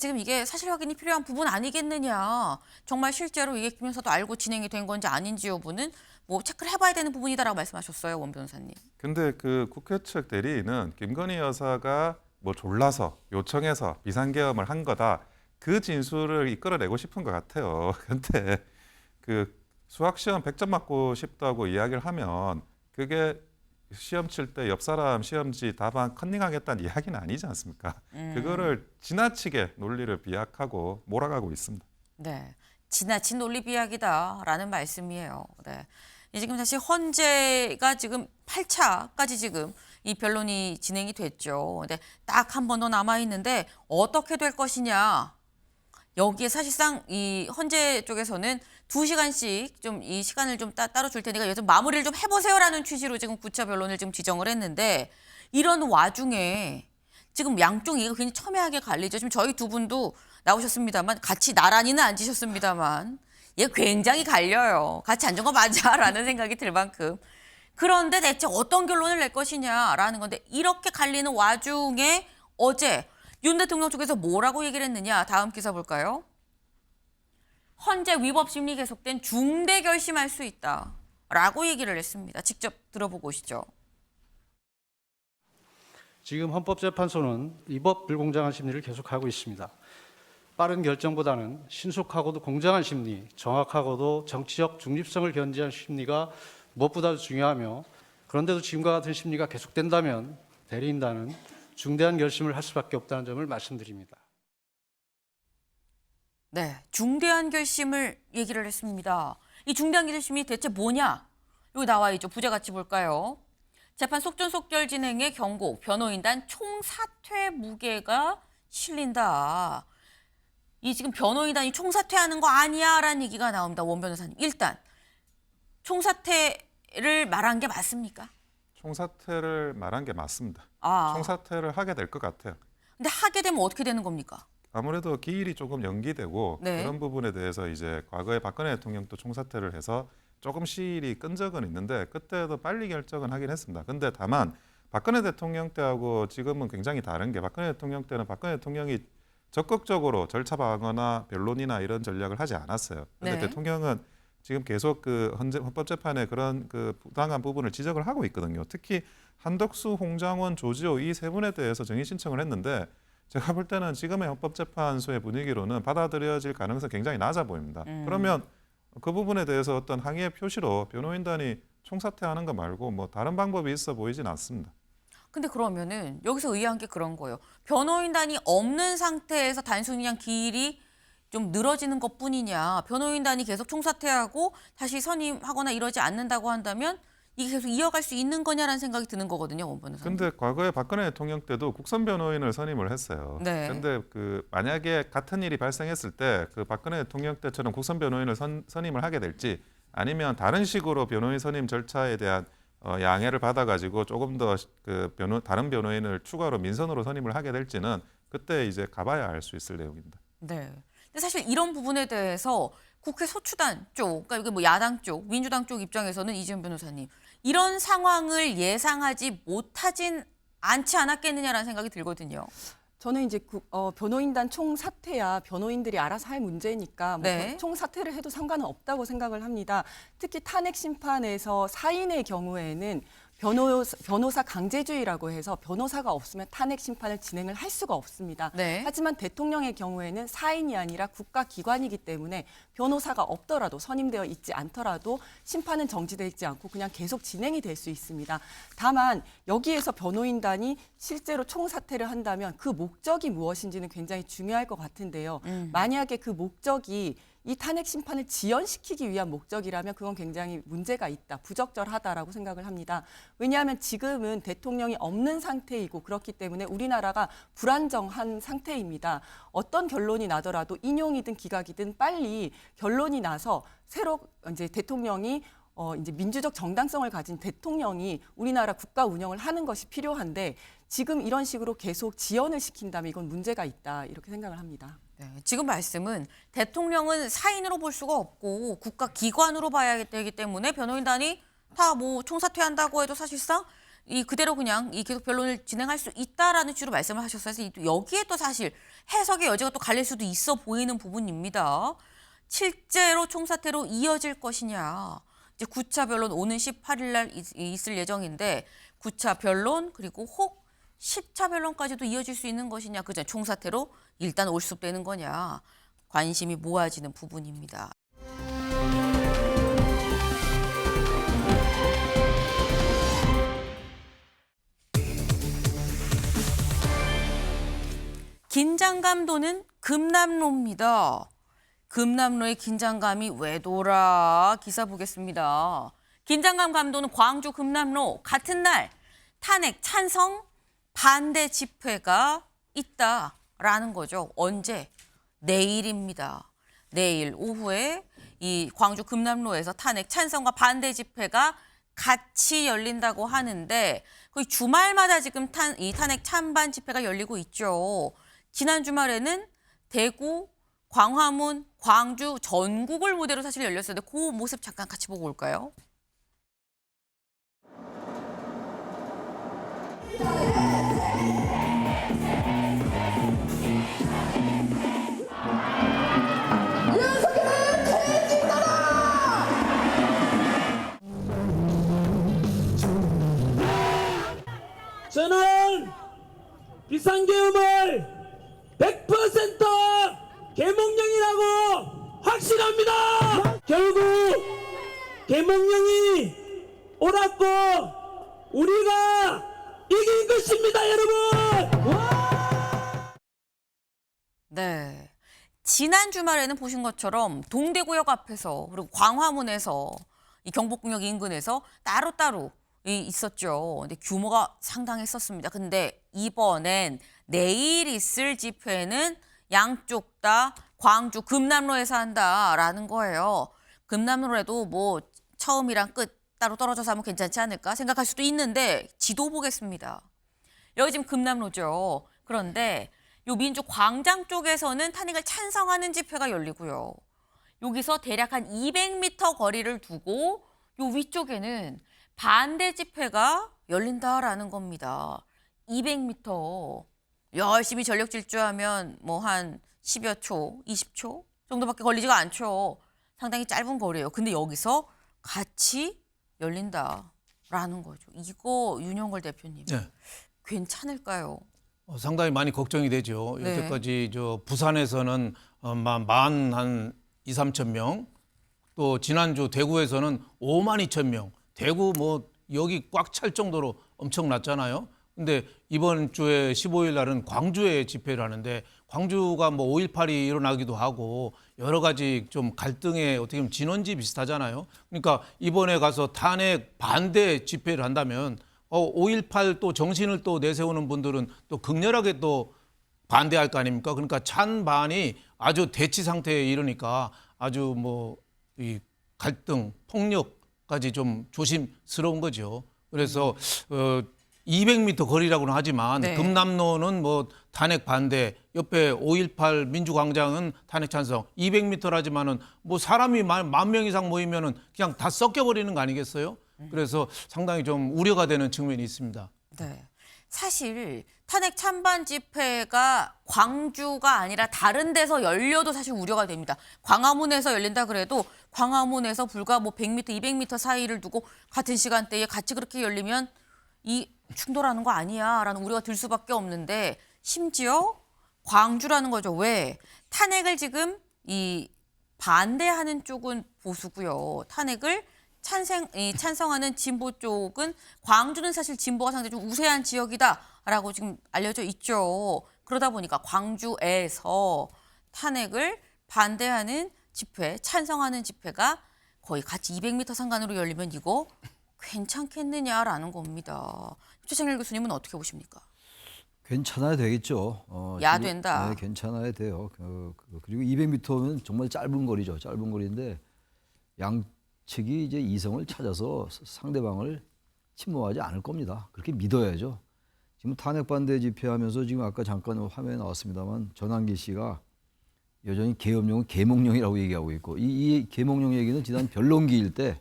지금 이게 사실 확인이 필요한 부분 아니겠느냐. 정말 실제로 이게 김 여사도 알고 진행이 된 건지 아닌지 여부는 뭐 체크를 해봐야 되는 부분이다라고 말씀하셨어요, 원 변호사님. 근데 그 국회 측 대리인은 김건희 여사가 뭐 졸라서 요청해서 비상계엄을 한 거다. 그 진술을 이끌어내고 싶은 것 같아요. 근데 그 수학시험 100점 맞고 싶다고 이야기를 하면 그게 시험 칠 때 옆 사람 시험지 답안 컨닝하겠다는 이야기는 아니지 않습니까? 그거를 지나치게 논리를 비약하고 몰아가고 있습니다. 네, 지나친 논리 비약이다라는 말씀이에요. 네, 지금 사실 헌재가 지금 8차까지 지금 이 변론이 진행이 됐죠. 근데 딱 한 번 더 남아 있는데 어떻게 될 것이냐. 여기에 사실상 이 헌재 쪽에서는 2시간씩 좀 이 시간을 좀 따로 줄 테니까 요즘 마무리를 좀 해보세요라는 취지로 지금 9차 변론을 지금 지정을 했는데 이런 와중에 지금 양쪽 이가 굉장히 첨예하게 갈리죠. 지금 저희 두 분도 나오셨습니다만 같이 나란히는 앉으셨습니다만 얘 굉장히 갈려요. 같이 앉은 거 맞아라는 생각이 들 만큼. 그런데 대체 어떤 결론을 낼 것이냐라는 건데 이렇게 갈리는 와중에 어제 윤 대통령 쪽에서 뭐라고 얘기를 했느냐. 다음 기사 볼까요? 헌재 위법 심리 계속된 중대 결심할 수 있다라고 얘기를 했습니다. 직접 들어보고 오시죠. 지금 헌법재판소는 위법 불공정한 심리를 계속하고 있습니다. 빠른 결정보다는 신속하고도 공정한 심리, 정확하고도 정치적 중립성을 견지한 심리가 무엇보다도 중요하며 그런데도 지금과 같은 심리가 계속된다면 대리인단은 중대한 결심을 할 수밖에 없다는 점을 말씀드립니다. 네, 중대한 결심을 얘기를 했습니다. 이 중대한 결심이 대체 뭐냐? 여기 나와 있죠. 부제 같이 볼까요? 재판 속전속결 진행에 경고, 변호인단 총사퇴 무게가 실린다. 이 지금 변호인단이 총사퇴하는 거 아니야라는 얘기가 나옵니다. 원 변호사님. 일단 총사퇴를 말한 게 맞습니까? 총사퇴를 말한 게 맞습니다. 아. 총사퇴를 하게 될 것 같아요. 근데 하게 되면 어떻게 되는 겁니까? 아무래도 기일이 조금 연기되고 네. 그런 부분에 대해서 이제 과거에 박근혜 대통령도 총사퇴를 해서 조금 시일이 끈 적은 있는데 그때도 빨리 결정은 하긴 했습니다. 근데 다만 박근혜 대통령 때하고 지금은 굉장히 다른 게 박근혜 대통령 때는 박근혜 대통령이 적극적으로 절차 방어나 변론이나 이런 전략을 하지 않았어요. 근데 네. 대통령은 지금 계속 그 헌법재판에 그런 그 부당한 부분을 지적을 하고 있거든요. 특히 한덕수, 홍장원, 조지호 이 세 분에 대해서 정의 신청을 했는데 제가 볼 때는 지금의 헌법재판소의 분위기로는 받아들여질 가능성이 굉장히 낮아 보입니다. 그러면 그 부분에 대해서 어떤 항의의 표시로 변호인단이 총사퇴하는 거 말고 뭐 다른 방법이 있어 보이진 않습니다. 근데 그러면은 여기서 의아한 게 그런 거예요. 변호인단이 없는 상태에서 단순히 그냥 기일이 좀 늘어지는 것뿐이냐. 변호인단이 계속 총사퇴하고 다시 선임하거나 이러지 않는다고 한다면 이게 계속 이어갈 수 있는 거냐라는 생각이 드는 거거든요, 원 변호사님. 근데 과거에 박근혜 대통령 때도 국선 변호인을 선임을 했어요. 네. 근데 그 만약에 같은 일이 발생했을 때 그 박근혜 대통령 때처럼 국선 변호인을 선임을 하게 될지 아니면 다른 식으로 변호인 선임 절차에 대한 양해를 받아가지고 조금 더 그 다른 변호인을 추가로 민선으로 선임을 하게 될지는 그때 이제 가봐야 알 수 있을 내용입니다. 네. 근데 사실 이런 부분에 대해서 국회 소추단 쪽, 그러니까 이게 뭐 야당 쪽, 민주당 쪽 입장에서는 이재용 변호사님 이런 상황을 예상하지 못하진 않지 않았겠느냐라는 생각이 들거든요. 저는 이제 변호인단 총사퇴야 변호인들이 알아서 할 문제니까 뭐 네. 총사퇴를 해도 상관은 없다고 생각을 합니다. 특히 탄핵 심판에서 사인의 경우에는 변호사 강제주의라고 해서 변호사가 없으면 탄핵 심판을 진행을 할 수가 없습니다. 네. 하지만 대통령의 경우에는 사인이 아니라 국가기관이기 때문에 변호사가 없더라도 선임되어 있지 않더라도 심판은 정지되지 않고 그냥 계속 진행이 될 수 있습니다. 다만 여기에서 변호인단이 실제로 총사퇴를 한다면 그 목적이 무엇인지는 굉장히 중요할 것 같은데요. 만약에 그 목적이 이 탄핵 심판을 지연시키기 위한 목적이라면 그건 굉장히 문제가 있다, 부적절하다라고 생각을 합니다. 왜냐하면 지금은 대통령이 없는 상태이고 그렇기 때문에 우리나라가 불안정한 상태입니다. 어떤 결론이 나더라도 인용이든 기각이든 빨리 결론이 나서 새로 이제 대통령이 이제 민주적 정당성을 가진 대통령이 우리나라 국가 운영을 하는 것이 필요한데 지금 이런 식으로 계속 지연을 시킨다면 이건 문제가 있다 이렇게 생각을 합니다. 네, 지금 말씀은 대통령은 사인으로 볼 수가 없고 국가기관으로 봐야 되기 때문에 변호인단이 다 뭐 총사퇴한다고 해도 사실상 이 그대로 그냥 이 계속 변론을 진행할 수 있다라는 취지로 말씀을 하셨어요. 그래서 여기에 또 사실 해석의 여지가 또 갈릴 수도 있어 보이는 부분입니다. 실제로 총사퇴로 이어질 것이냐. 이제 9차 변론 오는 18일 날 있을 예정인데 9차 변론 그리고 혹 10차 변론까지도 이어질 수 있는 것이냐. 그죠? 총사퇴로 일단 올수되는 거냐. 관심이 모아지는 부분입니다. 긴장감 도는 금남로입니다. 금남로의 긴장감이 왜 돌아? 기사 보겠습니다. 긴장감 감도는 광주 금남로 같은 날 탄핵 찬성 반대 집회가 있다라는 거죠. 언제? 내일입니다. 내일 오후에 이 광주 금남로에서 탄핵 찬성과 반대 집회가 같이 열린다고 하는데 거의 주말마다 지금 이 탄핵 찬반 집회가 열리고 있죠. 지난 주말에는 대구, 광화문, 광주, 전국을 무대로 사실 열렸었는데 그 모습 잠깐 같이 보고 올까요? 저는 비상계엄을 100% 계몽령이라고 확신합니다. 결국 계몽령이 옳았고 우리가 이긴 것입니다, 여러분. 네. 지난 주말에는 보신 것처럼 동대구역 앞에서 그리고 광화문에서 이 경복궁역 인근에서 따로따로 있었죠. 근데 규모가 상당했었습니다. 근데 이번엔 내일 있을 집회는 양쪽 다 광주 금남로에서 한다라는 거예요. 금남로에도 뭐 처음이랑 끝 따로 떨어져서 하면 괜찮지 않을까 생각할 수도 있는데 지도 보겠습니다. 여기 지금 금남로죠. 그런데 요 민주 광장 쪽에서는 탄핵을 찬성하는 집회가 열리고요. 여기서 대략 한 200m 거리를 두고 요 위쪽에는 반대 집회가 열린다라는 겁니다. 200m. 열심히 전력 질주하면 뭐 한 10여 초, 20초 정도밖에 걸리지가 않죠. 상당히 짧은 거리예요. 근데 여기서 같이 열린다라는 거죠. 이거 윤영걸 대표님. 네. 괜찮을까요? 상당히 많이 걱정이 되죠. 네. 여태까지 부산에서는 만 한 2, 3천 명, 또 지난주 대구에서는 5만 2천 명. 대구 뭐 여기 꽉 찰 정도로 엄청났잖아요. 근데 이번 주에 15일 날은 광주에 집회를 하는데 광주가 뭐 5.18이 일어나기도 하고 여러 가지 좀 갈등의 어떻게 보면 진원지 비슷하잖아요. 그러니까 이번에 가서 탄핵 반대 집회를 한다면 5.18 또 정신을 또 내세우는 분들은 또 극렬하게 또 반대할 거 아닙니까? 그러니까 찬반이 아주 대치 상태에 이르니까 아주 뭐 이 갈등, 폭력까지 좀 조심스러운 거죠. 그래서 200m 거리라고는 하지만 네. 금남로는 뭐 탄핵 반대, 옆에 5.18 민주광장은 탄핵 찬성, 200m라지만은 뭐 사람이 10,000명 이상 모이면은 그냥 다 섞여버리는 거 아니겠어요? 그래서 상당히 좀 우려가 되는 측면이 있습니다. 네. 사실 탄핵 찬반 집회가 광주가 아니라 다른 데서 열려도 사실 우려가 됩니다. 광화문에서 열린다 그래도 광화문에서 불과 뭐 100m, 200m 사이를 두고 같은 시간대에 같이 그렇게 열리면 이 충돌하는 거 아니야라는 우려가 들 수밖에 없는데 심지어 광주라는 거죠. 왜? 탄핵을 지금 이 반대하는 쪽은 보수고요. 탄핵을 찬성하는 진보 쪽은 광주는 사실 진보가 상당히 좀 우세한 지역이다라고 지금 알려져 있죠. 그러다 보니까 광주에서 탄핵을 반대하는 집회, 찬성하는 집회가 거의 같이 200m 상간으로 열리면 이거 괜찮겠느냐라는 겁니다. 최창렬 교수님은 어떻게 보십니까? 괜찮아야 되겠죠. 야된다. 네, 괜찮아야 돼요. 그리고 200m면 정말 짧은 거리죠. 짧은 거리인데 양측이 이제 이성을 찾아서 상대방을 침몰하지 않을 겁니다. 그렇게 믿어야죠. 지금 탄핵 반대 집회하면서 지금 아까 잠깐 화면에 나왔습니다만 전환기 씨가 여전히 계엄령은 계몽령이라고 얘기하고 있고 이 계몽령 얘기는 지난 변론기일 때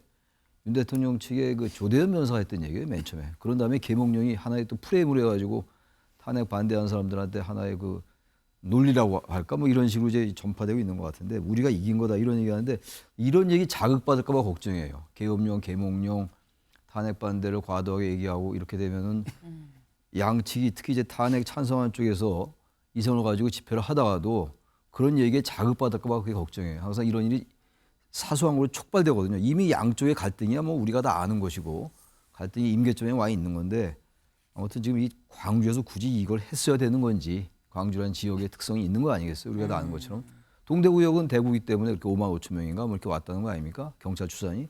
윤 대통령 측의 그 조대현 변호사가 했던 얘기예요, 맨 처음에. 그런 다음에 계몽령이 하나의 또 프레임을 해가지고 탄핵 반대하는 사람들한테 하나의 그 논리라고 할까 뭐 이런 식으로 이제 전파되고 있는 것 같은데 우리가 이긴 거다 이런 얘기하는데 이런 얘기 자극받을까 봐 걱정이에요. 계엄령, 계몽령, 탄핵 반대를 과도하게 얘기하고 이렇게 되면은 양측이 특히 이제 탄핵 찬성한 쪽에서 이성을 가지고 집회를 하다가도 그런 얘기에 자극받을까 봐 그게 걱정이에요. 항상 이런 일이 사소한 걸로 촉발되거든요. 이미 양쪽의 갈등이야 뭐 우리가 다 아는 것이고 갈등이 임계점에 와 있는 건데 아무튼 지금 이 광주에서 굳이 이걸 했어야 되는 건지 광주라는 지역의 특성이 있는 거 아니겠어요? 우리가 다 아는 것처럼. 동대구역은 대구기 때문에 이렇게 55,000명인가 뭐 이렇게 왔다는 거 아닙니까? 경찰 추산이.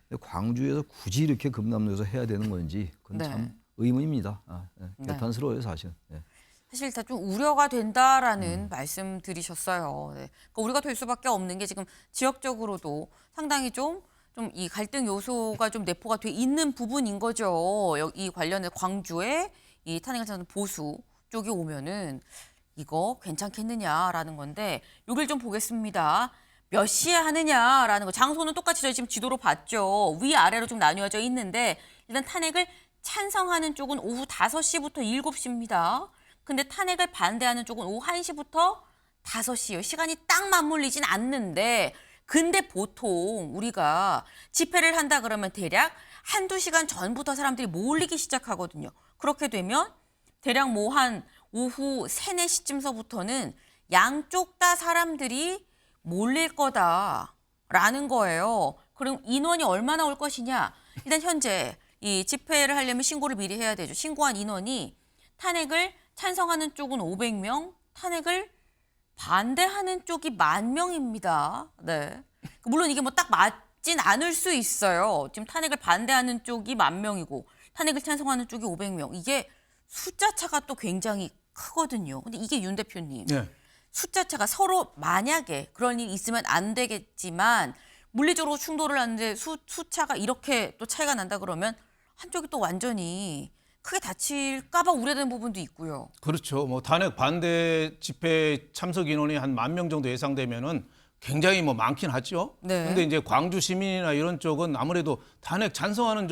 근데 광주에서 굳이 이렇게 금남로에서 해야 되는 건지 그건 네. 참 의문입니다. 네. 개탄스러워요 사실. 네. 사실 다 좀 우려가 된다라는 말씀 드리셨어요. 네. 그러니까 우려가 될 수밖에 없는 게 지금 지역적으로도 상당히 좀 이 갈등 요소가 좀 내포가 돼 있는 부분인 거죠. 이 관련해 광주에 이 탄핵을 하는 보수 쪽이 오면은 이거 괜찮겠느냐라는 건데 여길 좀 보겠습니다. 몇 시에 하느냐라는 거. 장소는 똑같이 저희 지금 지도로 봤죠. 위아래로 좀 나뉘어져 있는데 일단 탄핵을 찬성하는 쪽은 오후 5시부터 7시입니다. 근데 탄핵을 반대하는 쪽은 오후 1시부터 5시예요. 시간이 딱 맞물리진 않는데 근데 보통 우리가 집회를 한다 그러면 대략 1-2시간 전부터 사람들이 몰리기 시작하거든요. 그렇게 되면 대략 뭐 한 오후 3, 4시쯤서부터는 양쪽 다 사람들이 몰릴 거다라는 거예요. 그럼 인원이 얼마나 올 것이냐? 일단 현재 이 집회를 하려면 신고를 미리 해야 되죠. 신고한 인원이 탄핵을 찬성하는 쪽은 500명, 탄핵을 반대하는 쪽이 10,000명입니다. 네. 물론 이게 뭐 딱 맞진 않을 수 있어요. 지금 탄핵을 반대하는 쪽이 10,000명이고 탄핵을 찬성하는 쪽이 500명. 이게 숫자 차가 또 굉장히 크거든요. 근데 이게 윤 대표님. 네. 숫자 차가 서로 만약에 그런 일이 있으면 안 되겠지만 물리적으로 충돌을 하는데 숫자가 이렇게 또 차이가 난다 그러면 한쪽이 또 완전히 크게 다칠까 봐 우려되는 부분도 있고요. 그렇죠. 뭐 탄핵 반대 집회 참석 인원이 한 10,000명 정도 예상되면은 굉장히 뭐 많긴 하죠. 네. 근데 이제 광주 시민이나 이런 쪽은 아무래도 탄핵 찬성하는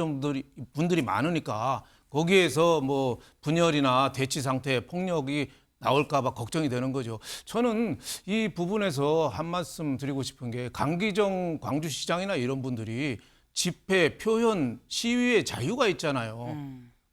분들이 많으니까 거기에서 뭐 분열이나 대치 상태, 폭력이 나올까 봐 걱정이 되는 거죠. 저는 이 부분에서 한 말씀 드리고 싶은 게 강기정 광주시장이나 이런 분들이 집회, 표현, 시위의 자유가 있잖아요.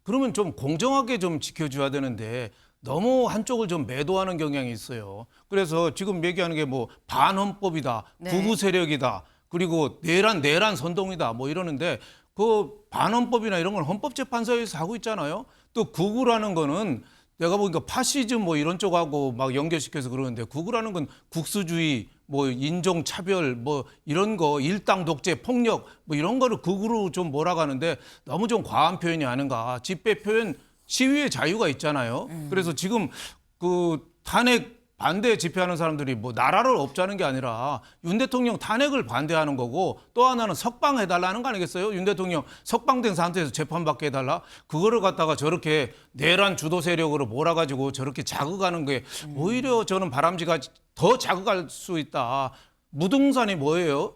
그러면 좀 공정하게 좀 지켜줘야 되는데 너무 한쪽을 좀 매도하는 경향이 있어요. 그래서 지금 얘기하는 게 뭐 반헌법이다, 네. 구구 세력이다, 그리고 내란 선동이다 뭐 이러는데 그 반헌법이나 이런 건 헌법재판소에서 하고 있잖아요. 또 구구라는 거는 내가 보니까 파시즘 뭐 이런 쪽하고 막 연결시켜서 그러는데 극우라는 건 국수주의, 뭐 인종 차별, 뭐 이런 거 일당 독재, 폭력 뭐 이런 거를 극우로 좀 몰아가는데 너무 좀 과한 표현이 아닌가. 집회 표현, 시위의 자유가 있잖아요. 그래서 지금 그 탄핵 반대 집회하는 사람들이 뭐 나라를 없자는 게 아니라 윤 대통령 탄핵을 반대하는 거고, 또 하나는 석방해달라는 거 아니겠어요? 윤 대통령 석방된 상태에서 재판받게 해달라? 그거를 갖다가 저렇게 내란 주도 세력으로 몰아가지고 저렇게 자극하는 게 오히려 저는 바람직하지, 더 자극할 수 있다. 무등산이 뭐예요?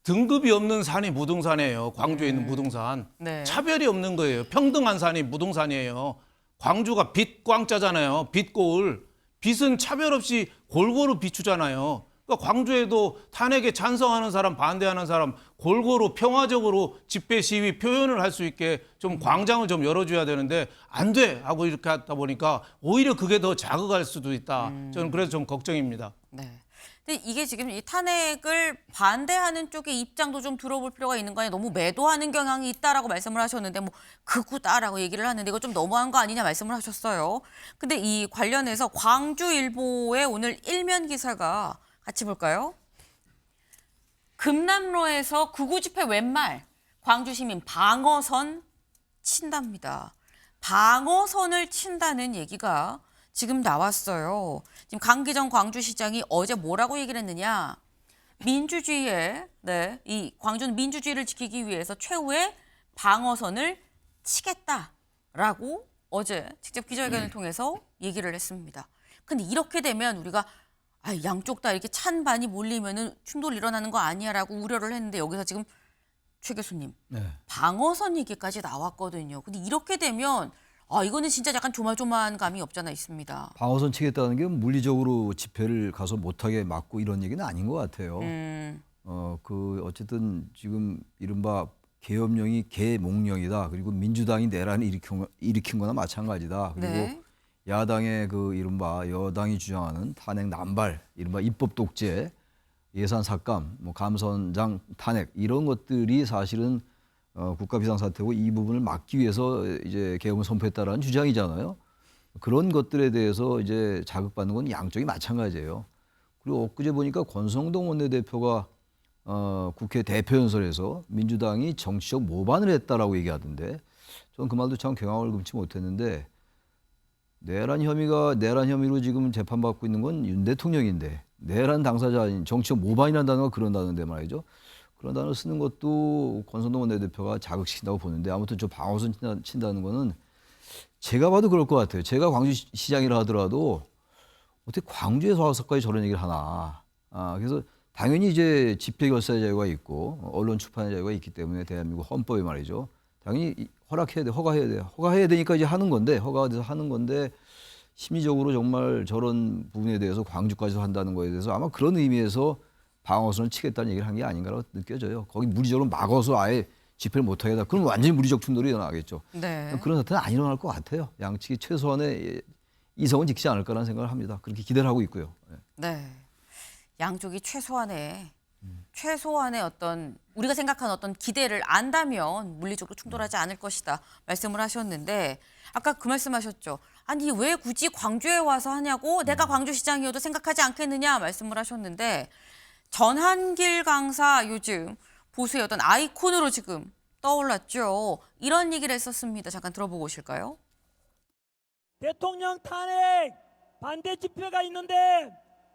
등급이 없는 산이 무등산이에요. 광주에 있는 무등산. 네. 차별이 없는 거예요. 평등한 산이 무등산이에요. 광주가 빛 광자잖아요. 빛고울. 빛은 차별 없이 골고루 비추잖아요. 그러니까 광주에도 탄핵에 찬성하는 사람, 반대하는 사람 골고루 평화적으로 집회 시위 표현을 할 수 있게 좀 광장을 좀 열어줘야 되는데 안 돼 하고 이렇게 하다 보니까 오히려 그게 더 자극할 수도 있다. 저는 그래서 좀 걱정입니다. 네. 근데 이게 지금 이 탄핵을 반대하는 쪽의 입장도 좀 들어볼 필요가 있는 거 아니에요? 너무 매도하는 경향이 있다라고 말씀을 하셨는데 뭐 극우다라고 얘기를 하는데 이거 좀 너무한 거 아니냐 말씀을 하셨어요. 근데 이 관련해서 광주일보의 오늘 일면 기사가 같이 볼까요? 금남로에서 극우 집회 웬말, 광주 시민 방어선 친답니다. 방어선을 친다는 얘기가 지금 나왔어요. 지금 강기정 광주시장이 어제 뭐라고 얘기를 했느냐? 민주주의에, 이 광주는 민주주의를 지키기 위해서 최후의 방어선을 치겠다라고 어제 직접 기자회견을 통해서 얘기를 했습니다. 근데 이렇게 되면 우리가 양쪽 다 이렇게 찬반이 몰리면은 충돌 일어나는 거 아니야라고 우려를 했는데 여기서 지금 최 교수님 방어선 얘기까지 나왔거든요. 근데 이렇게 되면 이거는 진짜 약간 조마조마한 감이 없잖아 있습니다. 방어선 치겠다는 게 물리적으로 집회를 가서 못하게 막고 이런 얘기는 아닌 것 같아요. 어쨌든 지금 이른바 계엄령이 계몽령이다. 그리고 민주당이 내란을 일으킨 거나 마찬가지다. 그리고 네. 야당의 그 이른바 여당이 주장하는 탄핵 남발, 이른바 입법 독재, 예산 삭감, 뭐 감선장 탄핵 이런 것들이 사실은 국가 비상사태고 이 부분을 막기 위해서 이제 계엄을 선포했다라는 주장이잖아요. 그런 것들에 대해서 이제 자극받는 건 양쪽이 마찬가지예요. 그리고 엊그제 보니까 권성동 원내대표가 국회 대표연설에서 민주당이 정치적 모반을 했다라고 얘기하던데 저는 그 말도 참 경악을 금치 못했는데 내란 혐의로 지금 재판받고 있는 건 윤 대통령인데 내란 당사자인 정치적 모반이라는 단어가 그런다는데 말이죠. 그런 단어를 쓰는 것도 권성동 원내대표가 자극시킨다고 보는데 아무튼 저 방어선 친다는 거는 제가 봐도 그럴 것 같아요. 제가 광주시장이라 하더라도 어떻게 광주에서 와서까지 저런 얘기를 하나. 그래서 당연히 이제 집회 결사의 자유가 있고 언론 출판의 자유가 있기 때문에 대한민국 헌법에 말이죠. 당연히 허가해야 되니까 이제 하는 건데 허가가 돼서 하는 건데 심리적으로 정말 저런 부분에 대해서 광주까지도 한다는 거에 대해서 아마 그런 의미에서 방어선을 치겠다는 얘기를 한 게 아닌가라고 느껴져요. 거기 물리적으로 막아서 아예 집회를 못하게 하다. 그럼 완전히 물리적 충돌이 일어나겠죠. 네. 그런 사태는 안 일어날 것 같아요. 양측이 최소한의 이성은 지키지 않을까라는 생각을 합니다. 그렇게 기대를 하고 있고요. 네. 양쪽이 최소한의 어떤 우리가 생각하는 어떤 기대를 안다면 물리적으로 충돌하지 않을 것이다 말씀을 하셨는데 아까 그 말씀하셨죠. 아니 왜 굳이 광주에 와서 하냐고 내가 광주시장이어도 생각하지 않겠느냐 말씀을 하셨는데 전한길 강사 요즘 보수의 어떤 아이콘으로 지금 떠올랐죠. 이런 얘기를 했었습니다. 잠깐 들어보고 오실까요? 대통령 탄핵 반대 집회가 있는데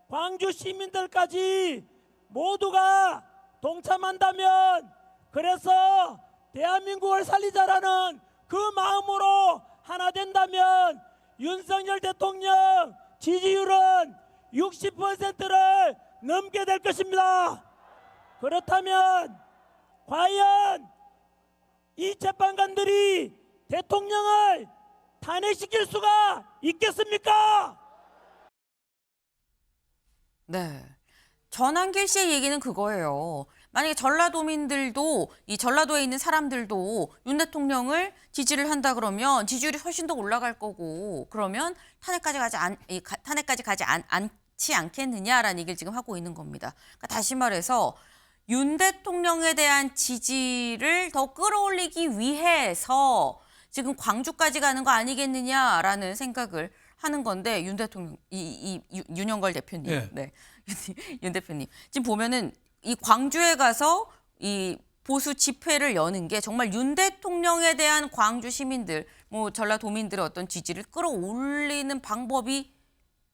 광주 시민들까지 모두가 동참한다면 그래서 대한민국을 살리자라는 그 마음으로 하나 된다면 윤석열 대통령 지지율은 60%를 넘게 될 것입니다. 그렇다면 과연 이 재판관들이 대통령을 탄핵시킬 수가 있겠습니까? 네. 전한길 씨의 얘기는 그거예요. 만약에 전라도민들도 이 전라도에 있는 사람들도 윤 대통령을 지지를 한다 그러면 지지율이 훨씬 더 올라갈 거고 그러면 탄핵까지 가지 않지 않겠느냐라는 얘기를 지금 하고 있는 겁니다. 그러니까 다시 말해서 윤 대통령에 대한 지지를 더 끌어올리기 위해서 지금 광주까지 가는 거 아니겠느냐라는 생각을 하는 건데 윤 대통령, 윤영걸 대표님, 예. 네, 윤 대표님 지금 보면은 이 광주에 가서 이 보수 집회를 여는 게 정말 윤 대통령에 대한 광주 시민들, 뭐 전라도민들의 어떤 지지를 끌어올리는 방법이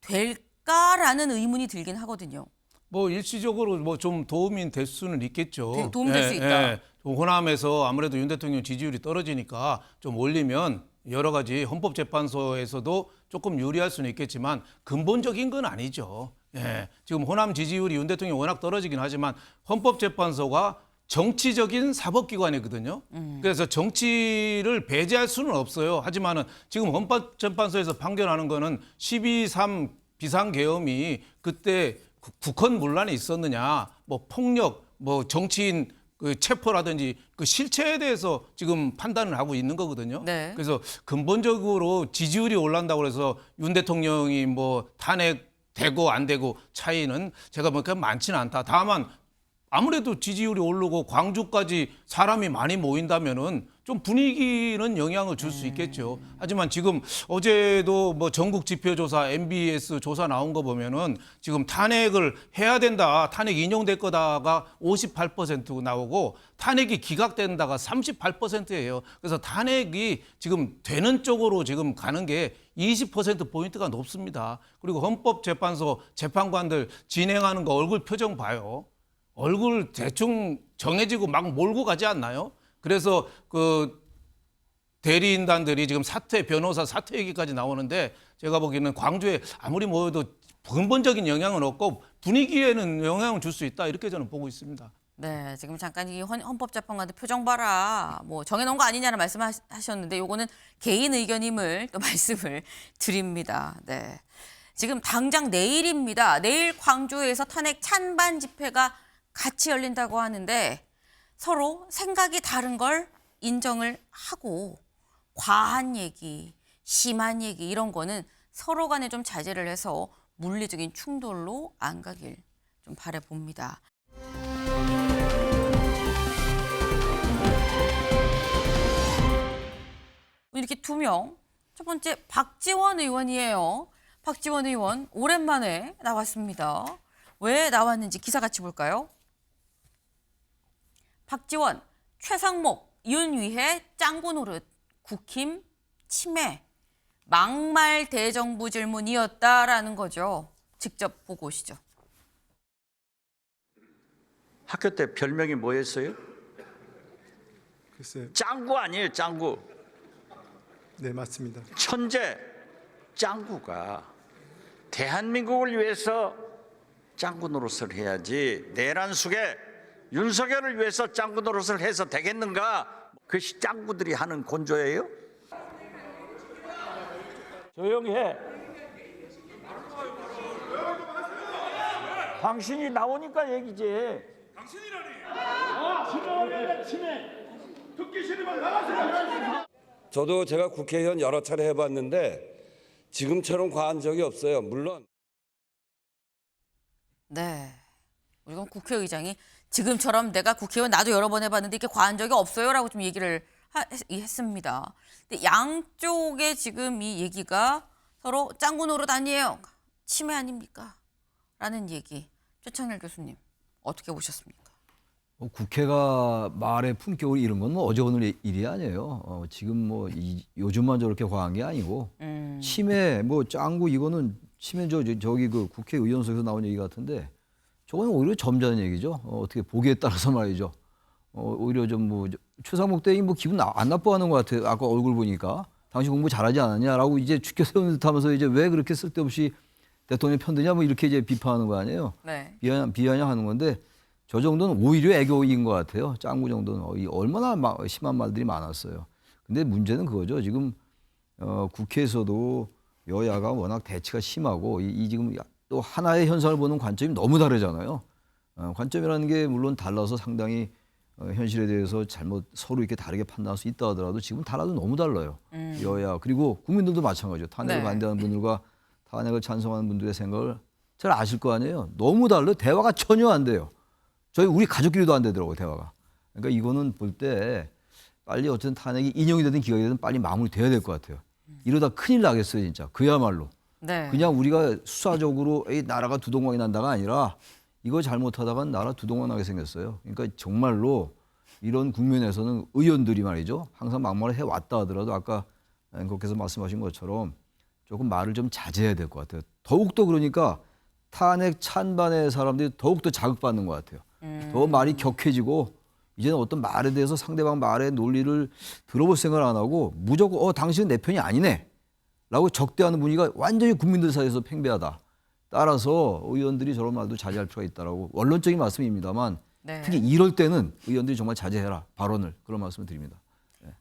될까라는 의문이 들긴 하거든요. 뭐 일시적으로 뭐 좀 도움이 될 수는 있겠죠. 도움될 수 있다. 호남에서 아무래도 윤 대통령 지지율이 떨어지니까 좀 올리면 여러 가지 헌법재판소에서도 조금 유리할 수는 있겠지만 근본적인 건 아니죠. 예. 지금 호남 지지율이 윤 대통령 워낙 떨어지긴 하지만 헌법재판소가 정치적인 사법기관이거든요. 그래서 정치를 배제할 수는 없어요. 하지만은 지금 헌법재판소에서 판결하는 거는 12.3 비상계엄이 그때 국헌 문란이 있었느냐, 뭐 폭력, 뭐 정치인 그 체포라든지 그 실체에 대해서 지금 판단을 하고 있는 거거든요. 네. 그래서 근본적으로 지지율이 올란다고 해서 윤 대통령이 뭐 탄핵되고 안 되고 차이는 제가 보니까 많지는 않다. 다만 아무래도 지지율이 오르고 광주까지 사람이 많이 모인다면은 좀 분위기는 영향을 줄 수 있겠죠. 하지만 지금 어제도 뭐 전국 지표조사 MBS 조사 나온 거 보면은 지금 탄핵을 해야 된다, 탄핵 인용될 거다가 58% 나오고 탄핵이 기각된다가 38%예요. 그래서 탄핵이 지금 되는 쪽으로 지금 가는 게 20% 포인트가 높습니다. 그리고 헌법재판소 재판관들 진행하는 거 얼굴 표정 봐요. 얼굴 대충 정해지고 막 몰고 가지 않나요? 그래서 그 대리인단들이 지금 사퇴, 변호사 사퇴 얘기까지 나오는데 제가 보기에는 광주에 아무리 모여도 근본적인 영향은 없고 분위기에는 영향을 줄 수 있다 이렇게 저는 보고 있습니다. 네, 지금 잠깐 이 헌법재판관들 표정 봐라, 뭐 정해놓은 거 아니냐는 말씀하셨는데 요거는 개인 의견임을 또 말씀을 드립니다. 네, 지금 당장 내일입니다. 내일 광주에서 탄핵 찬반 집회가 같이 열린다고 하는데 서로 생각이 다른 걸 인정을 하고 과한 얘기, 심한 얘기 이런 거는 서로 간에 좀 자제를 해서 물리적인 충돌로 안 가길 좀 바라봅니다. 이렇게 두 명, 첫 번째 박지원 의원이에요. 박지원 의원 오랜만에 나왔습니다. 왜 나왔는지 기사 같이 볼까요? 박지원, 최상목, 윤위혜 짱구 노릇, 국힘 침해, 막말 대정부 질문이었다라는 거죠. 직접 보고 오시죠. 학교 때 별명이 뭐였어요? 글쎄요. 짱구 아니에요, 짱구. 네, 맞습니다. 천재 짱구가 대한민국을 위해서 짱구 노릇을 해야지 내란 속에 윤석열을 위해서 짱구 노릇을 해서 되겠는가? 그것이 짱구들이 하는 곤조예요? 조용히 해. 당신이 나오니까 얘기지. 저도 제가 국회의원 여러 차례 해봤는데 지금처럼 과한 적이 없어요. 물론. 네, 우리가 국회의장이 지금처럼 내가 국회의원 나도 여러 번 해봤는데 이렇게 과한 적이 없어요라고 좀 얘기를 했습니다. 근데 양쪽의 지금 이 얘기가 서로 짱구 노릇 아니에요, 침해 아닙니까? 라는 얘기. 최창렬 교수님 어떻게 보셨습니까? 국회가 말의 품격을 잃은 건 뭐 어제 오늘 일이 아니에요. 지금 뭐 요즘만 저렇게 과한 게 아니고 침해 뭐 짱구 이거는 침해 저기 그 국회의원석에서 나온 얘기 같은데 저건 오히려 점잖은 얘기죠. 어떻게 보기에 따라서 말이죠. 오히려 좀 뭐 최상목 대행이 뭐 기분 안 나빠하는 것 같아요. 아까 얼굴 보니까 당신 공부 잘하지 않았냐라고 이제 죽여 세우는 듯하면서 이제 왜 그렇게 쓸데없이 대통령 편드냐 뭐 이렇게 이제 비판하는 거 아니에요. 네. 비아냥하는 건데 저 정도는 오히려 애교인 것 같아요. 짱구 정도는 얼마나 심한 말들이 많았어요. 근데 문제는 그거죠. 지금 국회에서도 여야가 워낙 대치가 심하고 이 지금 또 하나의 현상을 보는 관점이 너무 다르잖아요. 관점이라는 게 물론 달라서 상당히 현실에 대해서 잘못 서로 이렇게 다르게 판단할 수 있다 하더라도 지금 달라도 너무 달라요. 여야 그리고 국민들도 마찬가지죠. 탄핵을 네. 반대하는 분들과 탄핵을 찬성하는 분들의 생각을 잘 아실 거 아니에요. 너무 달라요. 대화가 전혀 안 돼요. 우리 가족끼리도 안 되더라고요, 대화가. 그러니까 이거는 볼 때 빨리 어쨌든 탄핵이 인용이 되든 기각이 되든 빨리 마무리돼야 될 것 같아요. 이러다 큰일 나겠어요, 진짜. 그야말로. 네. 그냥 우리가 수사적으로 이 나라가 두동강이 난다가 아니라 이거 잘못하다간 나라 두동강 나게 생겼어요. 그러니까 정말로 이런 국면에서는 의원들이 말이죠. 항상 막말을 해왔다 하더라도 아까 앵커께서 말씀하신 것처럼 조금 말을 좀 자제해야 될 것 같아요. 더욱더 그러니까 탄핵 찬반의 사람들이 더욱더 자극받는 것 같아요. 더 말이 격해지고 이제는 어떤 말에 대해서 상대방 말의 논리를 들어볼 생각을 안 하고 무조건 당신은 내 편이 아니네 라고 적대하는 분위기가 완전히 국민들 사이에서 팽배하다. 따라서 의원들이 저런 말도 자제할 필요가 있다라고 원론적인 말씀입니다만 네. 특히 이럴 때는 의원들이 정말 자제해라 발언을 그런 말씀을 드립니다.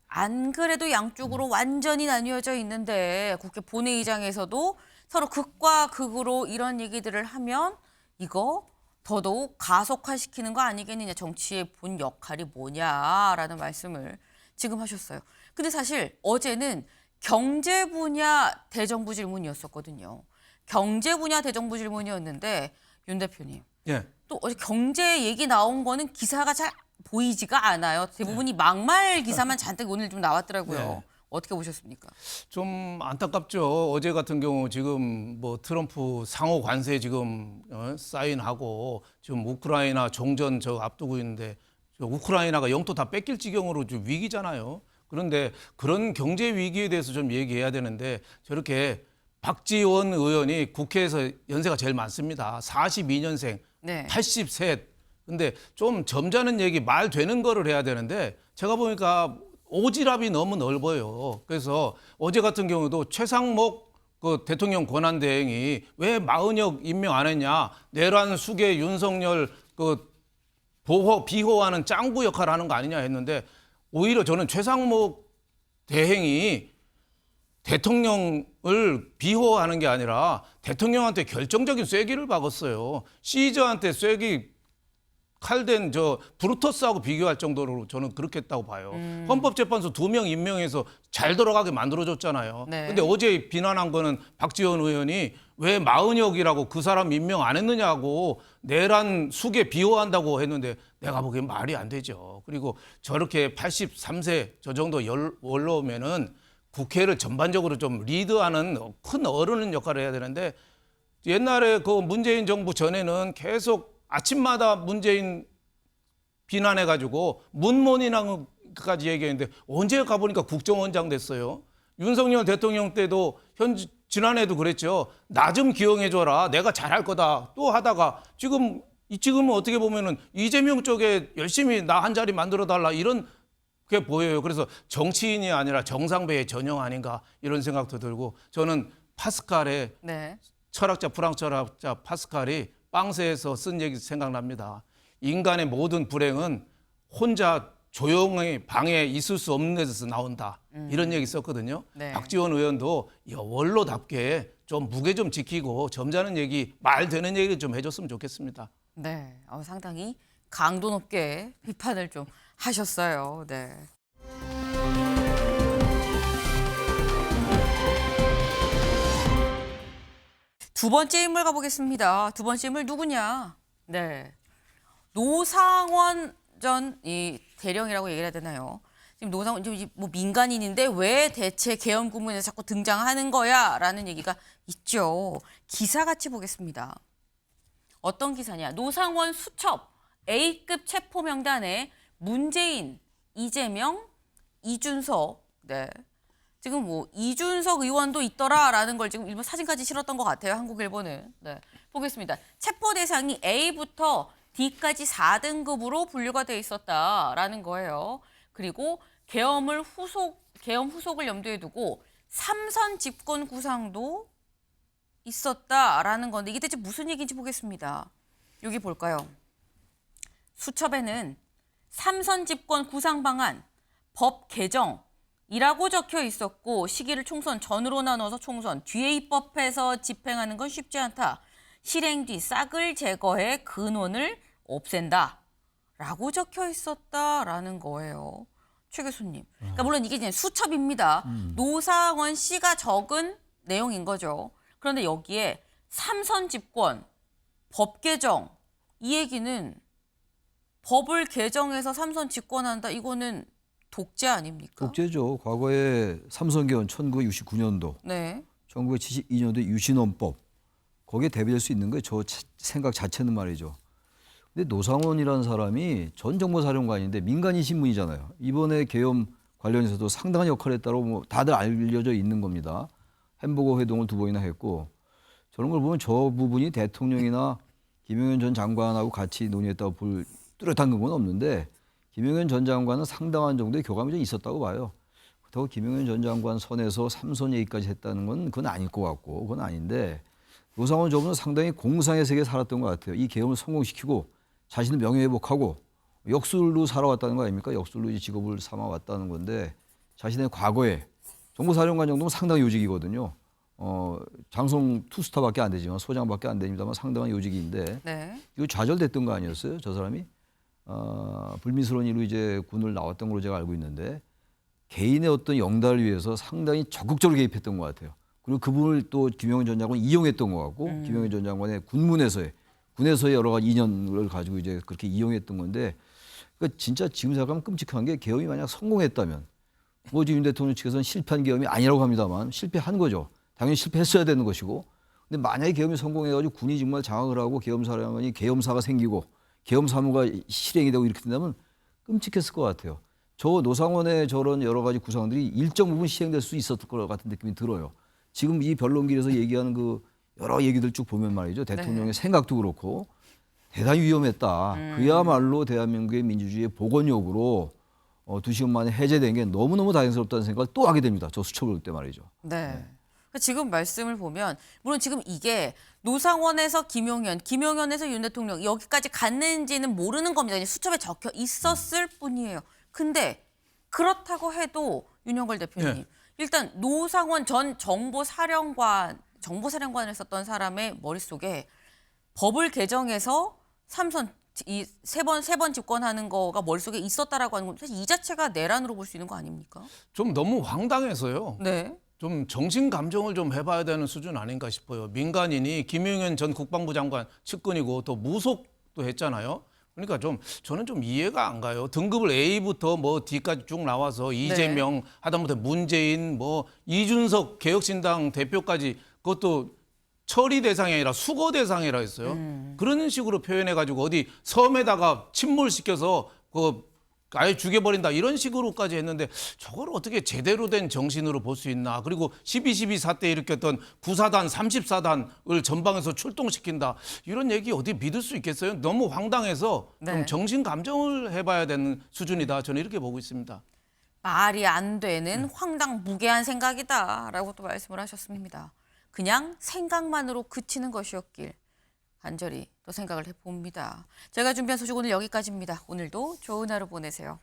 안 그래도 양쪽으로 완전히 나뉘어져 있는데 국회 본회의장에서도 서로 극과 극으로 이런 얘기들을 하면 이거 더더욱 가속화시키는 거 아니겠느냐. 정치의 본 역할이 뭐냐라는 말씀을 지금 하셨어요. 근데 사실 어제는 경제 분야 대정부 질문이었었거든요. 경제 분야 대정부 질문이었는데 윤 대표님. 예. 또 어제 경제 얘기 나온 거는 기사가 잘 보이지가 않아요. 대부분이 막말 기사만 잔뜩 오늘 좀 나왔더라고요. 네. 어떻게 보셨습니까? 좀 안타깝죠. 어제 같은 경우 지금 뭐 트럼프 상호 관세 지금 사인하고 지금 우크라이나 종전 저 앞두고 있는데 우크라이나가 영토 다 뺏길 지경으로 좀 위기잖아요. 그런데 그런 경제 위기에 대해서 좀 얘기해야 되는데 저렇게 박지원 의원이 국회에서 연세가 제일 많습니다. 42년생, 네. 83. 근데 좀 점잖은 얘기 말 되는 거를 해야 되는데 제가 보니까 오지랖이 너무 넓어요. 그래서 어제 같은 경우도 최상목 그 대통령 권한대행이 왜 마은혁 임명 안 했냐? 내란 수계 윤석열 그 비호하는 짱구 역할을 하는 거 아니냐 했는데 오히려 저는 최상목 대행이 대통령을 비호하는 게 아니라 대통령한테 결정적인 쐐기를 박았어요. 시저한테 쐐기 칼된 저 브루터스하고 비교할 정도로 저는 그렇게 했다고 봐요. 헌법재판소 2명 임명해서 잘 돌아가게 만들어줬잖아요. 네. 근데 어제 비난한 거는 박지원 의원이 왜 마은혁이라고 그 사람 임명 안 했느냐고 내란 수계 비호한다고 했는데 내가 보기엔 말이 안 되죠. 그리고 저렇게 83세 저 정도 원로면은 국회를 전반적으로 좀 리드하는 큰 어른 역할을 해야 되는데 옛날에 그 문재인 정부 전에는 계속 아침마다 문재인 비난해가지고 문모닝까지 얘기했는데 언제 가보니까 국정원장 됐어요. 윤석열 대통령 때도 지난해도 그랬죠. 나 좀 기용해줘라. 내가 잘할 거다. 또 하다가 지금은 어떻게 보면은 이재명 쪽에 열심히 나 한 자리 만들어달라 이런 게 보여요. 그래서 정치인이 아니라 정상배의 전형 아닌가 이런 생각도 들고 저는 파스칼의 네. 프랑스 철학자 파스칼이 빵새에서 쓴 얘기 생각납니다. 인간의 모든 불행은 혼자 조용히 방에 있을 수 없는 데서 나온다. 이런 얘기 썼거든요. 네. 박지원 의원도 원로답게 좀 무게 좀 지키고 점잖은 얘기, 말 되는 얘기를 좀 해줬으면 좋겠습니다. 네. 상당히 강도 높게 비판을 좀 하셨어요. 네. 두 번째 인물 가보겠습니다. 두 번째 인물 누구냐? 네. 노상원 전 이 대령이라고 얘기를 해야 되나요? 지금 노상원 지금 뭐 민간인인데 왜 대체 계엄 구문에 자꾸 등장하는 거야?라는 얘기가 있죠. 기사 같이 보겠습니다. 어떤 기사냐? 노상원 수첩 A급 체포 명단에 문재인, 이재명, 이준석, 네. 지금 뭐 이준석 의원도 있더라라는 걸 지금 일본 사진까지 실었던 것 같아요. 한국일보는. 네. 보겠습니다. 체포 대상이 A부터 D까지 4등급으로 분류가 돼 있었다라는 거예요. 그리고 계엄 후속을 염두에 두고 3선 집권 구상도 있었다라는 건데 이게 대체 무슨 얘기인지 보겠습니다. 여기 볼까요? 수첩에는 3선 집권 구상 방안, 법 개정이라고 적혀 있었고 시기를 총선 전으로 나눠서 총선 뒤에 입법해서 집행하는 건 쉽지 않다. 실행 뒤 싹을 제거해 근원을 없앤다. 라고 적혀 있었다라는 거예요. 최 교수님. 그러니까 물론 이게 이제 수첩입니다. 노상원 씨가 적은 내용인 거죠. 그런데 여기에 3선 집권, 법 개정 이 얘기는 법을 개정해서 3선 집권한다. 이거는 독재 아닙니까? 독재죠. 과거에 삼성개헌 1969년도, 네. 1972년도 유신헌법 거기에 대비될 수 있는 거예요. 저 생각 자체는 말이죠. 근데 노상원이라는 사람이 전 정보사령관인데 민간인 신문이잖아요. 이번에 계엄 관련해서도 상당한 역할을 했다고 뭐 다들 알려져 있는 겁니다. 햄버거 회동을 2번이나 했고 저런 걸 보면 저 부분이 대통령이나 김용현 전 장관하고 같이 논의했다고 볼 뚜렷한 근거는 없는데 김용현 전 장관은 상당한 정도의 교감이 좀 있었다고 봐요. 그렇다고 김용현 전 장관 선에서 삼선 얘기까지 했다는 건 그건 아닐 것 같고 그건 아닌데 노상원 저분은 상당히 공상의 세계에 살았던 것 같아요. 이 계엄을 성공시키고 자신의 명예회복하고 역술로 살아왔다는 거 아닙니까? 역술로 이제 직업을 삼아왔다는 건데 자신의 과거에 정보사령관 정도면 상당히 요직이거든요. 장성 투스타밖에 안 되지만 소장밖에 안 됩니다만 상당한 요직인데 네. 이거 좌절됐던 거 아니었어요? 저 사람이 불미스러운 일로 이제 군을 나왔던 걸로 제가 알고 있는데 개인의 어떤 영달을 위해서 상당히 적극적으로 개입했던 것 같아요. 그리고 그분을 또 김용현 전 장관이 이용했던 것 같고 김용현 전 장관의 군에서의 여러 가지 인연을 가지고 이제 그렇게 이용했던 건데 그러니까 진짜 지금 생각하면 끔찍한 게 계엄이 만약 성공했다면 뭐 지금 대통령 측에서는 실패한 계엄이 아니라고 합니다만 실패한 거죠. 당연히 실패했어야 되는 것이고 근데 만약에 계엄이 성공해가지고 군이 정말 장악을 하고 계엄사령관이 계엄사가 생기고 계엄 사무가 실행이 되고 이렇게 된다면 끔찍했을 것 같아요. 저 노상원의 저런 여러 가지 구상들이 일정 부분 시행될 수 있었을 것 같은 느낌이 들어요. 지금 이 변론길에서 얘기하는 그 여러 얘기들 쭉 보면 말이죠. 대통령의 네. 생각도 그렇고 대단히 위험했다. 그야말로 대한민국의 민주주의의 복원욕으로 2시간 만에 해제된 게 너무너무 다행스럽다는 생각을 또 하게 됩니다. 저 수첩을 볼 때 말이죠. 네. 지금 말씀을 보면 물론 지금 이게 노상원에서 김용현, 김용현에서 윤 대통령 여기까지 갔는지는 모르는 겁니다. 그냥 수첩에 적혀 있었을 뿐이에요. 근데 그렇다고 해도 윤영걸 대표님 네. 일단 노상원 전 정보사령관을 썼던 사람의 머릿속에 법을 개정해서 삼선 이 세 번 집권하는 거가 머릿속에 있었다라고 하는 건 사실 이 자체가 내란으로 볼 수 있는 거 아닙니까? 좀 너무 황당해서요. 네. 좀 정신 감정을 좀 해봐야 되는 수준 아닌가 싶어요. 민간인이 김용현 전 국방부 장관 측근이고 또 무속도 했잖아요. 그러니까 저는 좀 이해가 안 가요. 등급을 A부터 뭐 D까지 쭉 나와서 이재명 하다못해 문재인 뭐 이준석 개혁신당 대표까지 그것도 처리 대상이 아니라 수거 대상이라 했어요. 그런 식으로 표현해가지고 어디 섬에다가 침몰시켜서 아예 죽여버린다 이런 식으로까지 했는데 저걸 어떻게 제대로 된 정신으로 볼 수 있나. 그리고 12.12 사태 일으켰던 9사단 30사단을 전방에서 출동시킨다. 이런 얘기 어디 믿을 수 있겠어요? 너무 황당해서 좀 정신 감정을 해봐야 되는 수준이다. 저는 이렇게 보고 있습니다. 말이 안 되는 황당무계한 생각이다라고 또 말씀을 하셨습니다. 그냥 생각만으로 그치는 것이었길 간절히 또 생각을 해봅니다. 제가 준비한 소식 오늘 여기까지입니다. 오늘도 좋은 하루 보내세요.